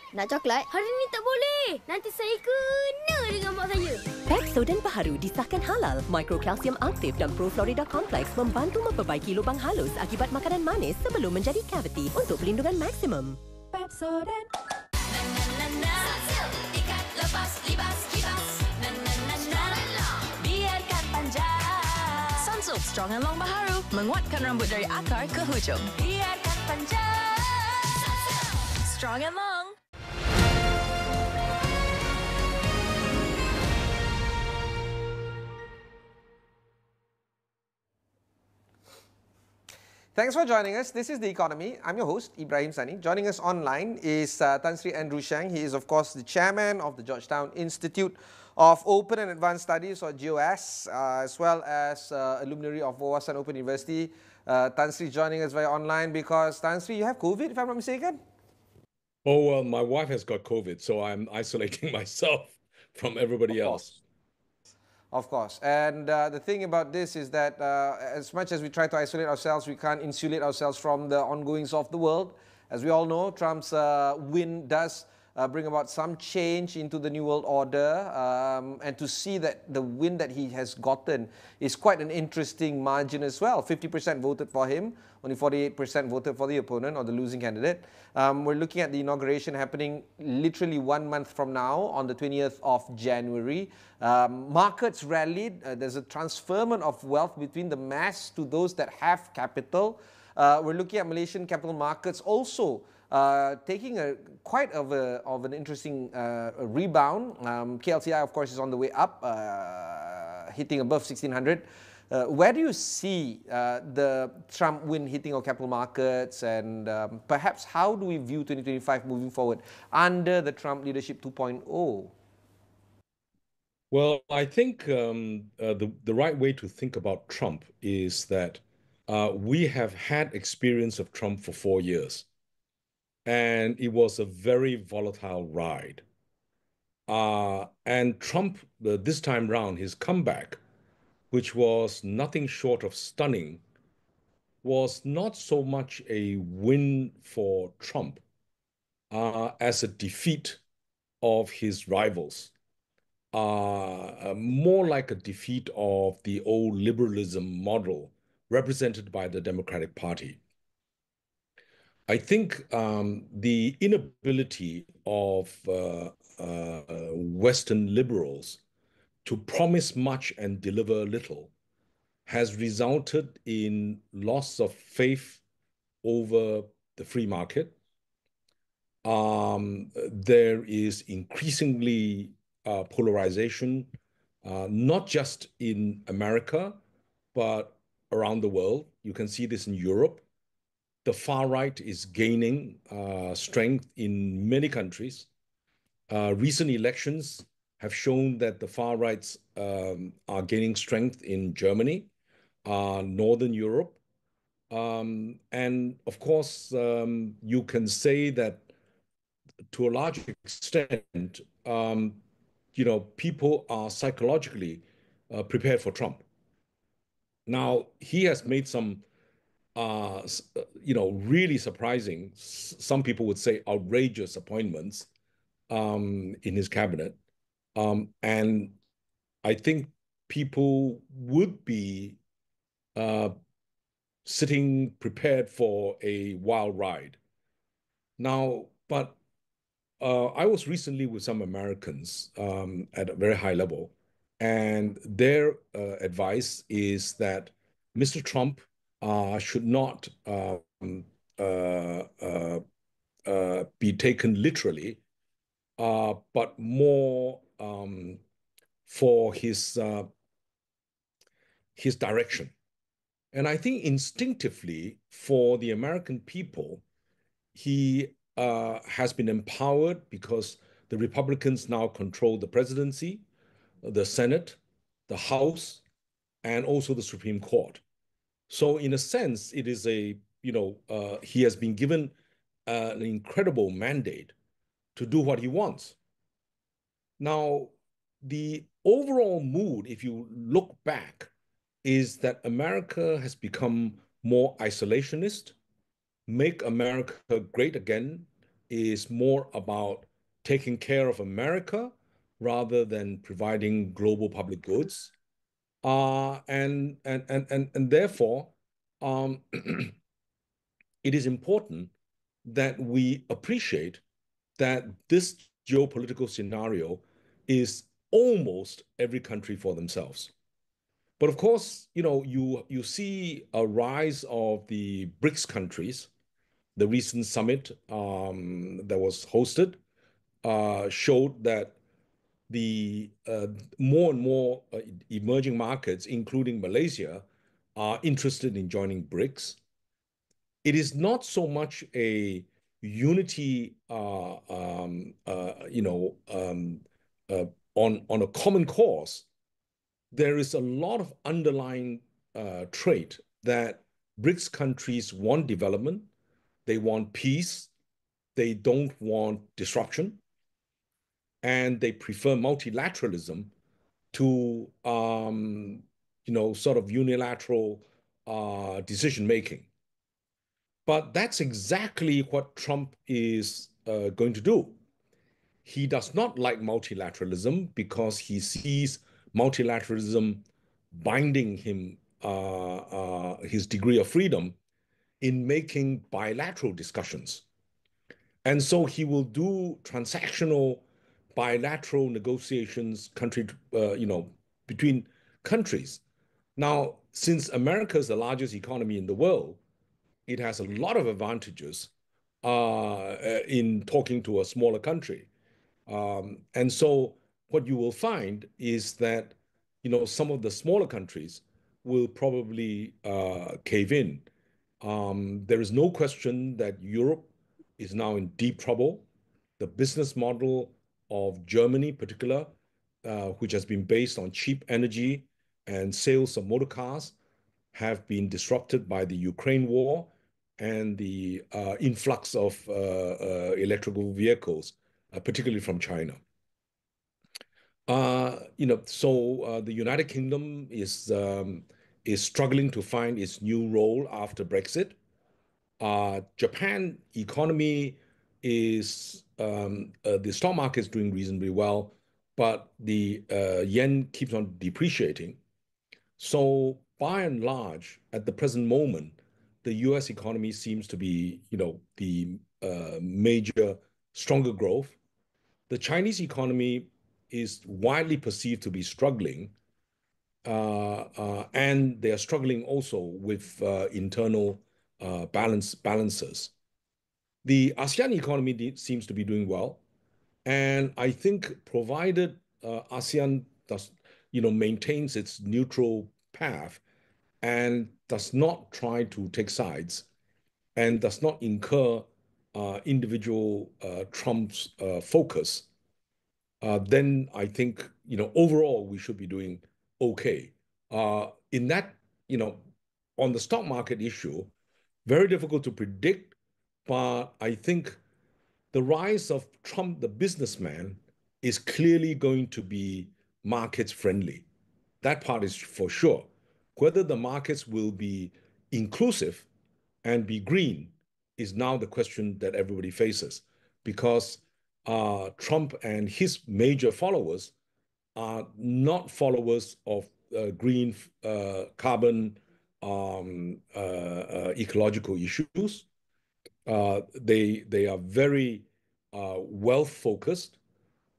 Nak coklat? Hari ni tak boleh. Nanti saya kena dengan mak saya. Pepsodent baharu disahkan halal. Mikrokalsium aktif dan Proflorida Complex membantu memperbaiki lubang halus akibat makanan manis sebelum menjadi kaviti untuk perlindungan maksimum. Pepsodent. Ikat lepas libas kibas. Biarkan panjang. Sunsilk Strong and Long baharu menguatkan rambut dari akar ke hujung. Biarkan panjang. Strong and Long. Thanks for joining us. This is The Economy. I'm your host, Ibrahim Sani. Joining us online is Tan Sri Andrew Sheng. He is, of course, the chairman of the Georgetown Institute of Open and Advanced Studies, or GOS, as well as a luminary of Wawasan Open University. Tan Sri joining us via online because, Tan Sri, you have COVID, if I'm not mistaken? Oh, well, my wife has got COVID, so I'm isolating myself from everybody else. Of course. And the thing about this is that as much as we try to isolate ourselves, we can't insulate ourselves from the ongoings of the world. As we all know, Trump's win does bring about some change into the New World Order. And to see that the win that he has gotten is quite an interesting margin as well. 50% voted for him, only 48% voted for the opponent or the losing candidate. We're looking at the inauguration happening literally 1 month from now on the 20th of January. Markets rallied. There's a transferment of wealth between the mass to those that have capital. We're looking at Malaysian capital markets also taking quite of an interesting rebound. KLCI, of course, is on the way up, hitting above 1600. Where do you see the Trump win hitting our capital markets, and perhaps how do we view 2025 moving forward under the Trump leadership 2.0? Well, I think the right way to think about Trump is that we have had experience of Trump for 4 years, and it was a very volatile ride. And Trump, this time round, his comeback, which was nothing short of stunning, was not so much a win for Trump as a defeat of his rivals. More like a defeat of the old liberalism model represented by the Democratic Party. I think the inability of Western liberals to promise much and deliver little has resulted in loss of faith over the free market. There is increasingly polarization, not just in America, but around the world. You can see this in Europe. The far right is gaining strength in many countries. Recent elections have shown that the far rights are gaining strength in Germany, Northern Europe. And of course, you can say that to a large extent, people are psychologically prepared for Trump. Now, he has made some, really surprising, some people would say outrageous appointments in his cabinet. And I think people would be sitting prepared for a wild ride. Now, but I was recently with some Americans at a very high level, and their advice is that Mr. Trump should not be taken literally, but more for his direction. And I think instinctively for the American people, he has been empowered because the Republicans now control the presidency, the Senate, the House, and also the Supreme Court. So in a sense, it is he has been given an incredible mandate to do what he wants. Now, the overall mood, if you look back, is that America has become more isolationist. Make America Great Again is more about taking care of America rather than providing global public goods. And therefore, it is important that we appreciate that this geopolitical scenario is almost every country for themselves. But of course, you see a rise of the BRICS countries. The recent summit that was hosted showed that the more and more emerging markets, including Malaysia, are interested in joining BRICS. It is not so much a unity, on a common cause. There is a lot of underlying trait that BRICS countries want development, they want peace, they don't want disruption, and they prefer multilateralism to, sort of unilateral decision making. But that's exactly what Trump is going to do. He does not like multilateralism because he sees multilateralism binding him, his degree of freedom in making bilateral discussions. And so he will do transactional bilateral negotiations between countries. Now, since America is the largest economy in the world, it has a lot of advantages in talking to a smaller country. And so what you will find is that, some of the smaller countries will probably cave in. There is no question that Europe is now in deep trouble. The business model of Germany in particular, which has been based on cheap energy and sales of motor cars, have been disrupted by the Ukraine war and the influx of electrical vehicles, particularly from China. The United Kingdom is struggling to find its new role after Brexit. Japan economy is the stock market is doing reasonably well, but the yen keeps on depreciating. So by and large, at the present moment, the U.S. economy seems to be, the major stronger growth. The Chinese economy is widely perceived to be struggling, and they are struggling also with internal balances. The ASEAN economy seems to be doing well, and I think provided ASEAN does, maintains its neutral path and does not try to take sides and does not incur individual Trump's focus, then I think, overall we should be doing okay. In that, on the stock market issue, very difficult to predict, but I think the rise of Trump, the businessman, is clearly going to be markets friendly. That part is for sure. Whether the markets will be inclusive and be green is now the question that everybody faces, because Trump and his major followers are not followers of green carbon ecological issues. They are very wealth focused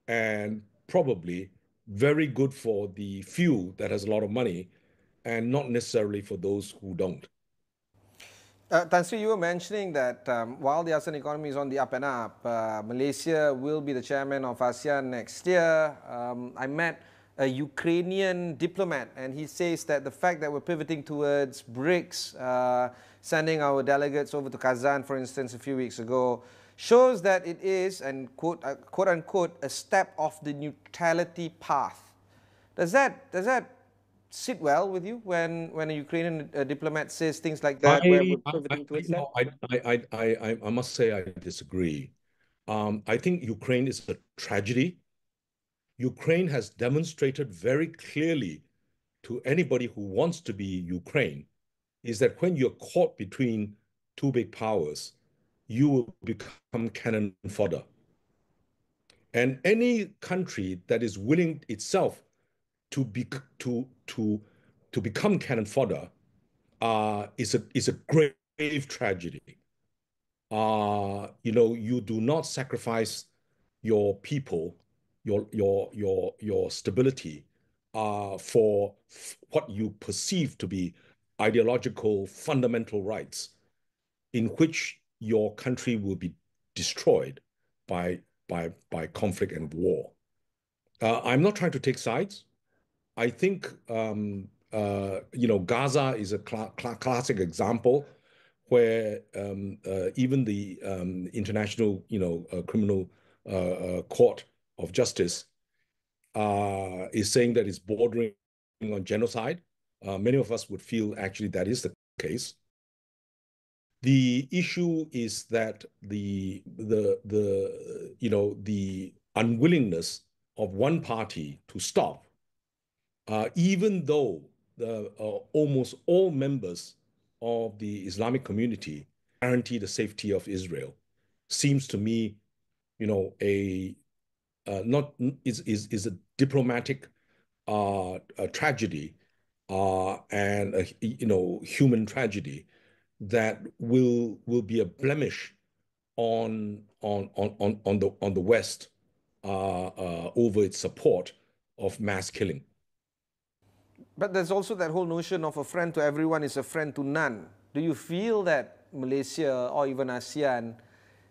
and probably very good for the few that has a lot of money and not necessarily for those who don't. Tan Sri, you were mentioning that while the ASEAN economy is on the up and up, Malaysia will be the chairman of ASEAN next year. I met a Ukrainian diplomat, and he says that the fact that we're pivoting towards BRICS, sending our delegates over to Kazan, for instance, a few weeks ago, shows that it is, and quote unquote, a step off the neutrality path. Does that sit well with you when a Ukrainian diplomat says things like that, where we're pivoting towards that? I must say I disagree. I think Ukraine is a tragedy. Ukraine has demonstrated very clearly to anybody who wants to be Ukraine is that when you're caught between two big powers, you will become cannon fodder. And any country that is willing itself to become cannon fodder is a grave tragedy. You do not sacrifice your people, your stability for what you perceive to be ideological fundamental rights, in which your country will be destroyed by conflict and war. I'm not trying to take sides. I think Gaza is a classic example where even the International Criminal Court of Justice is saying that it's bordering on genocide. Many of us would feel actually that is the case. The issue is that the unwillingness of one party to stop, even though almost all members of the Islamic community guarantee the safety of Israel, seems to me, is a diplomatic tragedy and a human tragedy that will be a blemish on the West over its support of mass killing. But there's also that whole notion of a friend to everyone is a friend to none. Do you feel that Malaysia or even ASEAN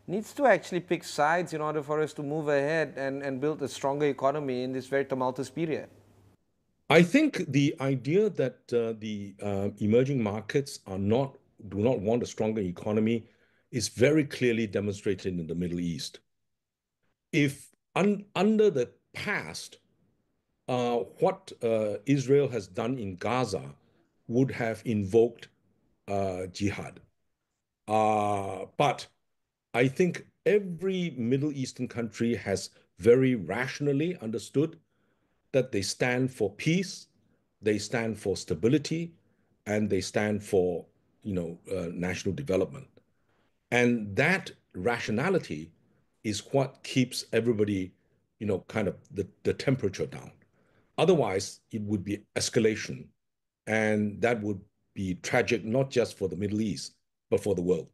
needs to actually pick sides in order for us to move ahead and build a stronger economy in this very tumultuous period? I think the idea that the emerging markets do not want a stronger economy is very clearly demonstrated in the Middle East. If under the past, what Israel has done in Gaza would have invoked jihad. But I think every Middle Eastern country has very rationally understood that they stand for peace, they stand for stability, and they stand for national development. And that rationality is what keeps everybody, kind of the temperature down. Otherwise, it would be escalation, and that would be tragic, not just for the Middle East, but for the world.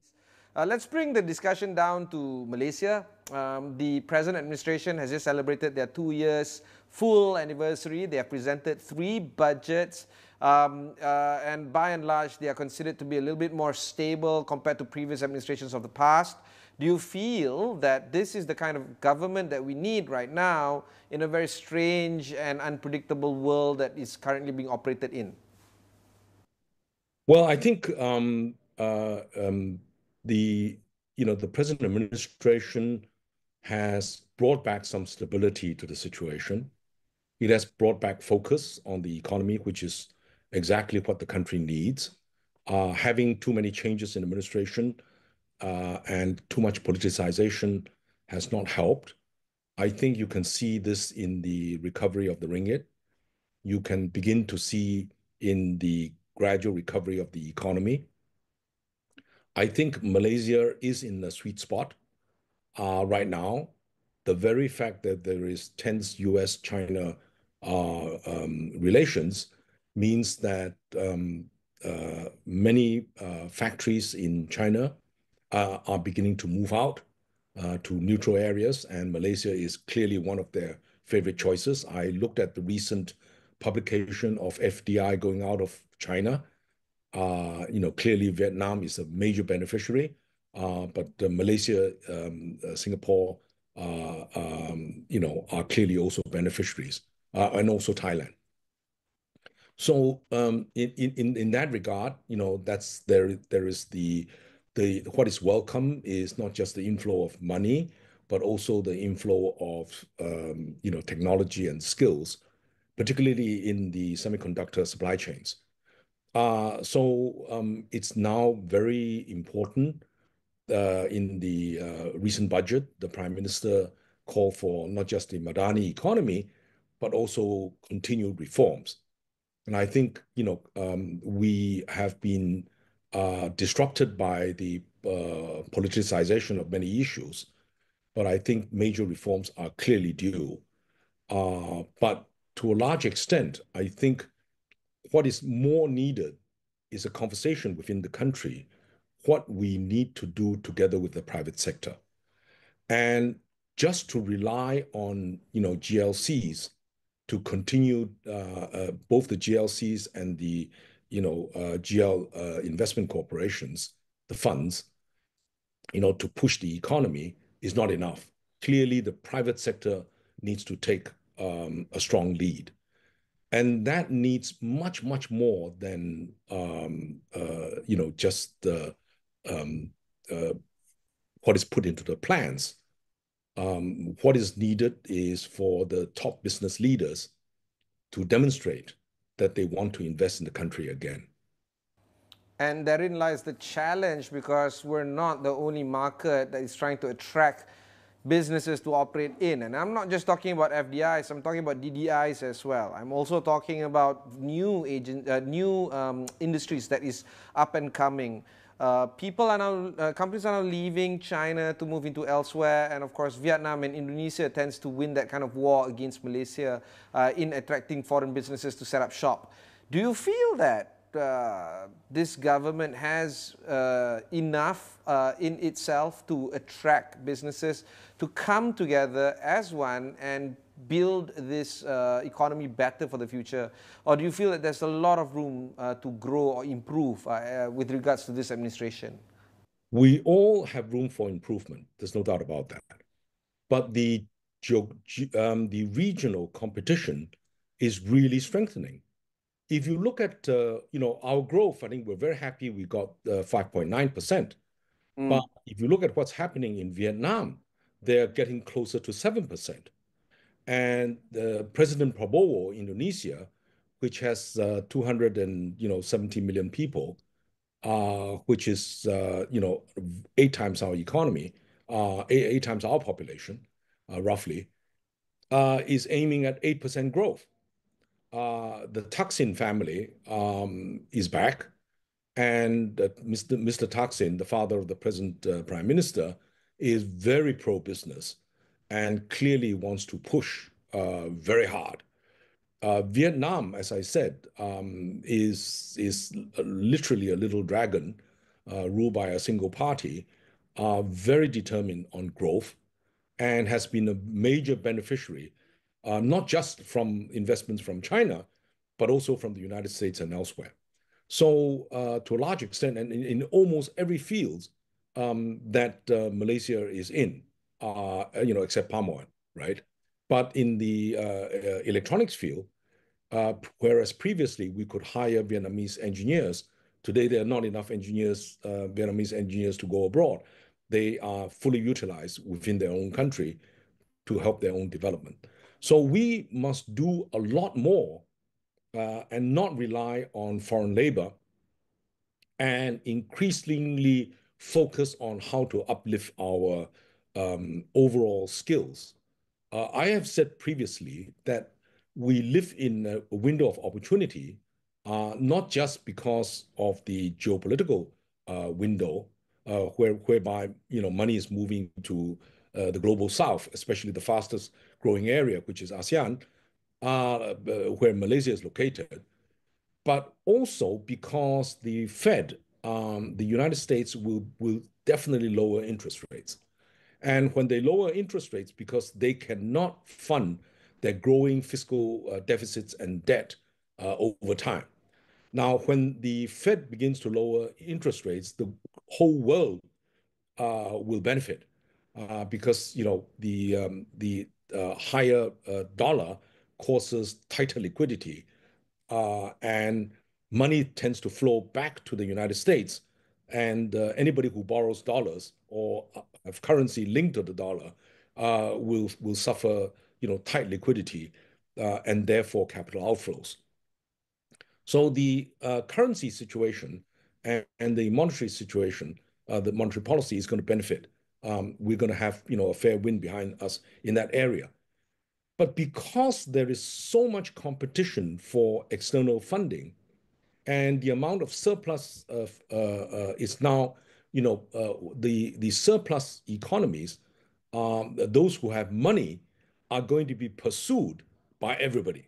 Let's bring the discussion down to Malaysia. The present administration has just celebrated their 2 years full anniversary. They have presented 3 budgets, and by and large, they are considered to be a little bit more stable compared to previous administrations of the past. Do you feel that this is the kind of government that we need right now in a very strange and unpredictable world that is currently being operated in? Well, I think the present administration has brought back some stability to the situation. It has brought back focus on the economy, which is exactly what the country needs. Having too many changes in administration and too much politicization has not helped. I think you can see this in the recovery of the ringgit. You can begin to see in the gradual recovery of the economy. I think Malaysia is in a sweet spot right now. The very fact that there is tense US-China relations means that many factories in China are beginning to move out to neutral areas, and Malaysia is clearly one of their favorite choices. I looked at the recent publication of FDI going out of China. Clearly Vietnam is a major beneficiary, but Malaysia, Singapore, are clearly also beneficiaries, and also Thailand. So in that regard, there is the what is welcome is not just the inflow of money, but also the inflow of technology and skills, particularly in the semiconductor supply chains. It's now very important. In the recent budget, the Prime Minister called for not just the Madani economy, but also continued reforms. And I think, we have been disrupted by the politicization of many issues, but I think major reforms are clearly due. But to a large extent, I think what is more needed is a conversation within the country, what we need to do together with the private sector. And just to rely on, GLCs to continue both the GLCs and the, GL investment corporations, the funds, to push the economy is not enough. Clearly, the private sector needs to take a strong lead. And that needs much, much more than, just what is put into the plans. What is needed is for the top business leaders to demonstrate that they want to invest in the country again. And therein lies the challenge, because we're not the only market that is trying to attract businesses to operate in. And I'm not just talking about FDIs, I'm talking about DDIs as well. I'm also talking about new industries that is up and coming. Companies are now leaving China to move into elsewhere, and of course Vietnam and Indonesia tends to win that kind of war against Malaysia in attracting foreign businesses to set up shop. Do you feel that this government has enough in itself to attract businesses to come together as one and build this economy better for the future? Or do you feel that there's a lot of room to grow or improve with regards to this administration? We all have room for improvement. There's no doubt about that. But the regional competition is really strengthening. If you look at our growth, I think we're very happy we got 5.9%. But if you look at what's happening in Vietnam, they're getting closer to 7%. And President Prabowo, Indonesia, which has 270 million people, which is 8 times our economy, 8 times our population, roughly, is aiming at 8% growth. The Thaksin family is back, and Mr. Thaksin, the father of the present Prime Minister, is very pro-business and clearly wants to push very hard. Vietnam, as I said, is literally a little dragon ruled by a single party, are very determined on growth and has been a major beneficiary, not just from investments from China, but also from the United States and elsewhere. So to a large extent, and in almost every field that Malaysia is in, except palm oil, right? But in the electronics field, whereas previously we could hire Vietnamese engineers, today there are not enough engineers, Vietnamese engineers to go abroad. They are fully utilized within their own country to help their own development. So we must do a lot more and not rely on foreign labor, and increasingly focus on how to uplift our overall skills. I have said previously that we live in a window of opportunity, not just because of the geopolitical window, whereby money is moving to the global south, especially the fastest growing area, which is ASEAN, where Malaysia is located, but also because the Fed, the United States, will definitely lower interest rates. And when they lower interest rates, because they cannot fund their growing fiscal deficits and debt over time. Now, when the Fed begins to lower interest rates, the whole world will benefit because the higher dollar causes tighter liquidity, and money tends to flow back to the United States. And anybody who borrows dollars or have currency linked to the dollar will suffer, tight liquidity and therefore capital outflows. So the currency situation and the monetary situation, the monetary policy is going to benefit. We're going to have, a fair wind behind us in that area. But because there is so much competition for external funding, and the amount of surplus is now, the surplus economies, those who have money are going to be pursued by everybody.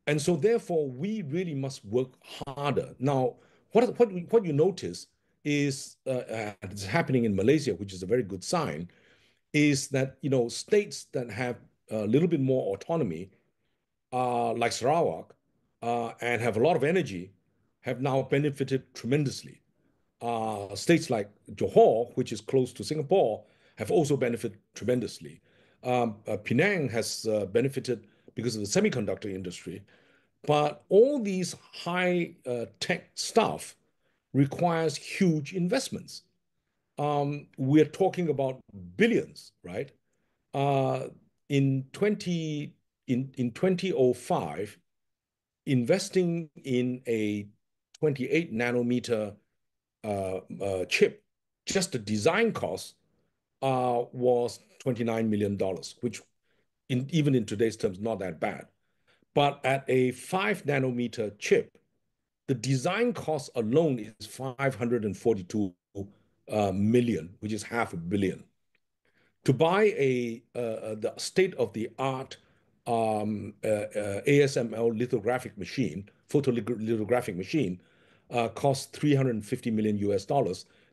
And so therefore, we really must work harder. Now, what you notice is it's happening in Malaysia, which is a very good sign, is that, states that have a little bit more autonomy, like Sarawak, and have a lot of energy, have now benefited tremendously. States like Johor, which is close to Singapore, have also benefited tremendously. Penang has benefited because of the semiconductor industry. But all these high tech stuff requires huge investments. We're talking about billions, right? In 2005, investing in a 28 nanometer chip, just the design cost was $29 million, which even in today's terms, not that bad. But at a 5 nanometer chip, the design cost alone is 542 million, which is $500 million. To buy the state-of-the-art ASML lithographic machine, photolithographic machine, costs $350 million US,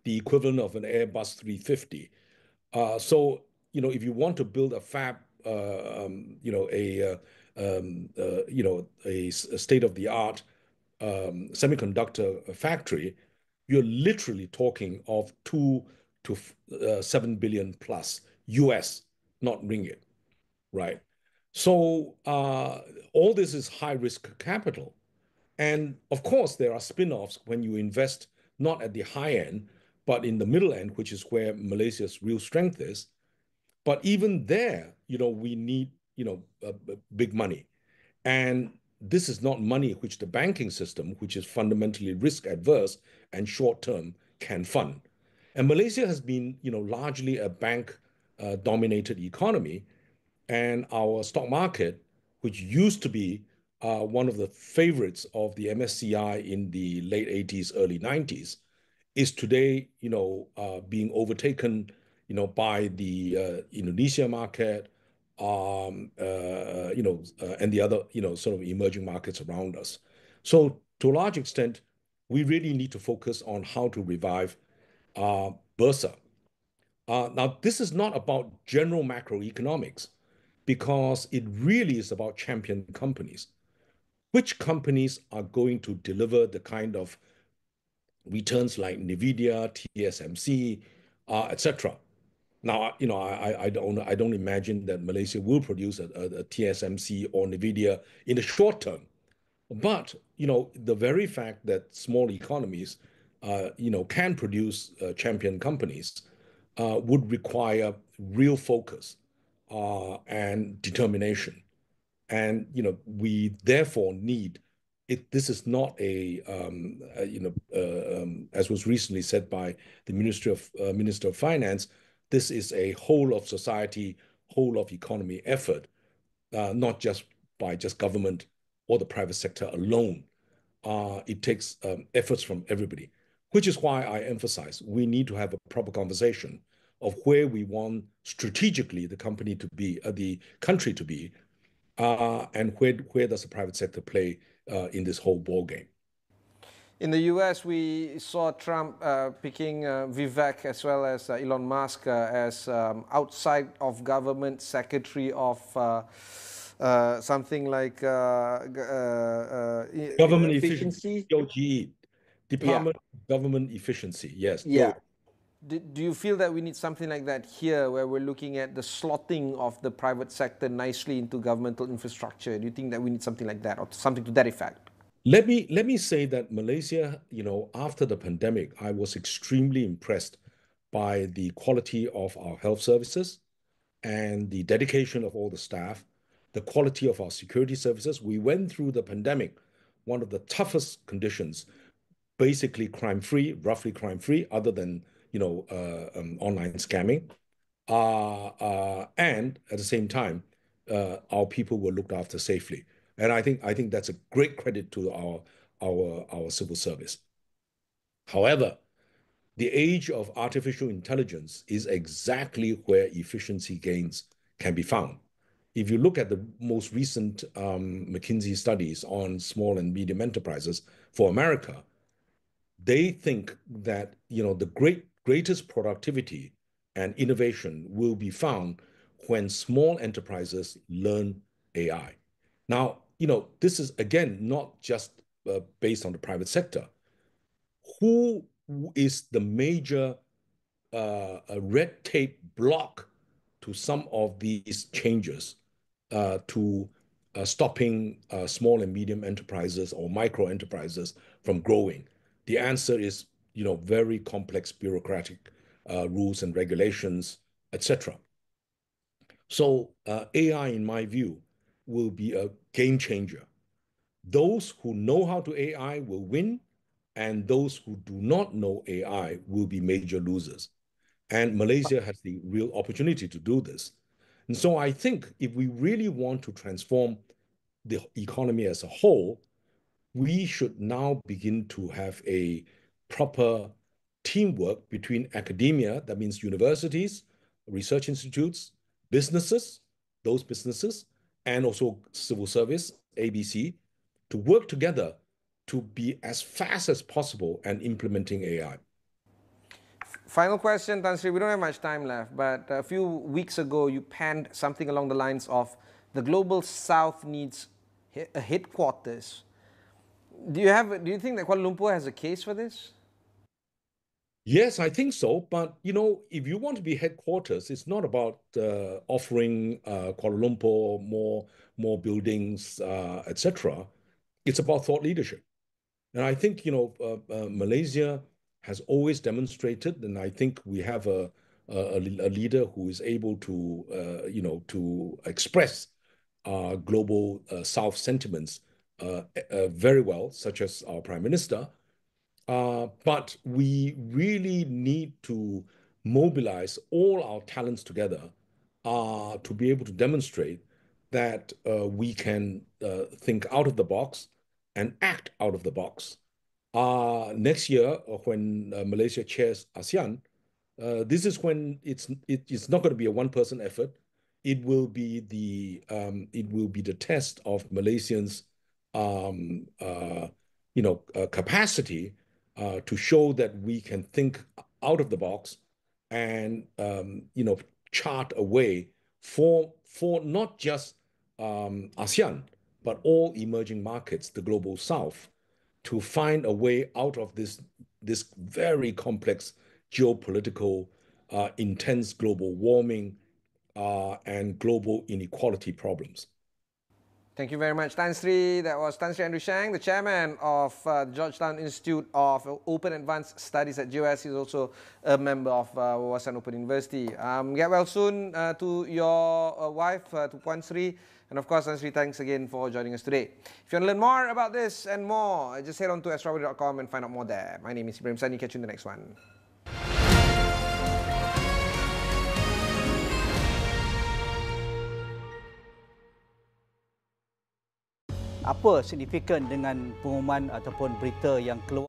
the equivalent of an Airbus 350. So, if you want to build a fab, a state-of-the-art semiconductor factory, you're literally talking of 2 to 7 billion plus US, not ringgit, right? So all this is high-risk capital. And of course, there are spin-offs when you invest not at the high end, but in the middle end, which is where Malaysia's real strength is. But even there, we need, big money. And this is not money which the banking system, which is fundamentally risk adverse and short-term, can fund. And Malaysia has been, largely a bank dominated economy. And our stock market, which used to be one of the favorites of the MSCI in the late 80s, early 90s, is today, being overtaken, by the Indonesia market, and the other, sort of emerging markets around us. So to a large extent, we really need to focus on how to revive Bursa. Now, this is not about general macroeconomics because it really is about champion companies. Which companies are going to deliver the kind of returns like NVIDIA, TSMC, etc. Now, I don't imagine that Malaysia will produce a TSMC or NVIDIA in the short term. But, the very fact that small economies, can produce champion companies would require real focus and determination. And, we therefore need it. This is not as was recently said by the Minister of Finance, this is a whole of society, whole of economy effort, not just by government or the private sector alone. It takes efforts from everybody, which is why I emphasize we need to have a proper conversation of where we want strategically the country to be, and where does the private sector play in this whole ball game. In the US, we saw Trump picking Vivek as well as Elon Musk as outside of government secretary of something like government efficiency, DOGE, Department of Government Efficiency. Yes. Yeah. Do you feel that we need something like that here, where we're looking at the slotting of the private sector nicely into governmental infrastructure? Do you think that we need something like that or something to that effect? Let me say that Malaysia, after the pandemic, I was extremely impressed by the quality of our health services and the dedication of all the staff, the quality of our security services. We went through the pandemic, one of the toughest conditions, basically crime-free, roughly crime-free, other than online scamming, and at the same time, our people were looked after safely. And I think that's a great credit to our civil service. However, the age of artificial intelligence is exactly where efficiency gains can be found. If you look at the most recent McKinsey studies on small and medium enterprises for America, they think that the greatest productivity and innovation will be found when small enterprises learn AI. Now, this is again not just based on the private sector. Who is the major red tape block to some of these changes to stopping small and medium enterprises or micro enterprises from growing? The answer is, very complex bureaucratic rules and regulations, etc. So AI, in my view, will be a game changer. Those who know how to AI will win, and those who do not know AI will be major losers. And Malaysia has the real opportunity to do this. And so I think if we really want to transform the economy as a whole, we should now begin to have a proper teamwork between academia, that means universities, research institutes, businesses, and also civil service, ABC, to work together to be as fast as possible and implementing AI. Final question, Tan Sri. We don't have much time left, but a few weeks ago, you penned something along the lines of the Global South needs a headquarters. Do you think that Kuala Lumpur has a case for this? Yes, I think so. But, if you want to be headquarters, it's not about offering Kuala Lumpur more buildings, etc. It's about thought leadership. And I think, Malaysia has always demonstrated, and I think we have a leader who is able to, to express global South sentiments very well, such as our Prime Minister. But we really need to mobilize all our talents together to be able to demonstrate that we can think out of the box and act out of the box. Next year, when Malaysia chairs ASEAN, this is when it's not going to be a one-person effort. It will be the test of Malaysians' capacity to show that we can think out of the box and chart a way for not just ASEAN, but all emerging markets, the global south, to find a way out of this very complex geopolitical, intense global warming and global inequality problems. Thank you very much, Tan Sri. That was Tan Sri Andrew Shang, the chairman of the Georgetown Institute of Open Advanced Studies at GOS. He's also a member of Wawasan Open University. Get well soon to your wife, to Puan Sri. And of course, Tan Sri, thanks again for joining us today. If you want to learn more about this and more, just head on to astro.com and find out more there. My name is Ibrahim. Sani. Catch you in the next one. Apa signifikan dengan pengumuman ataupun berita yang keluar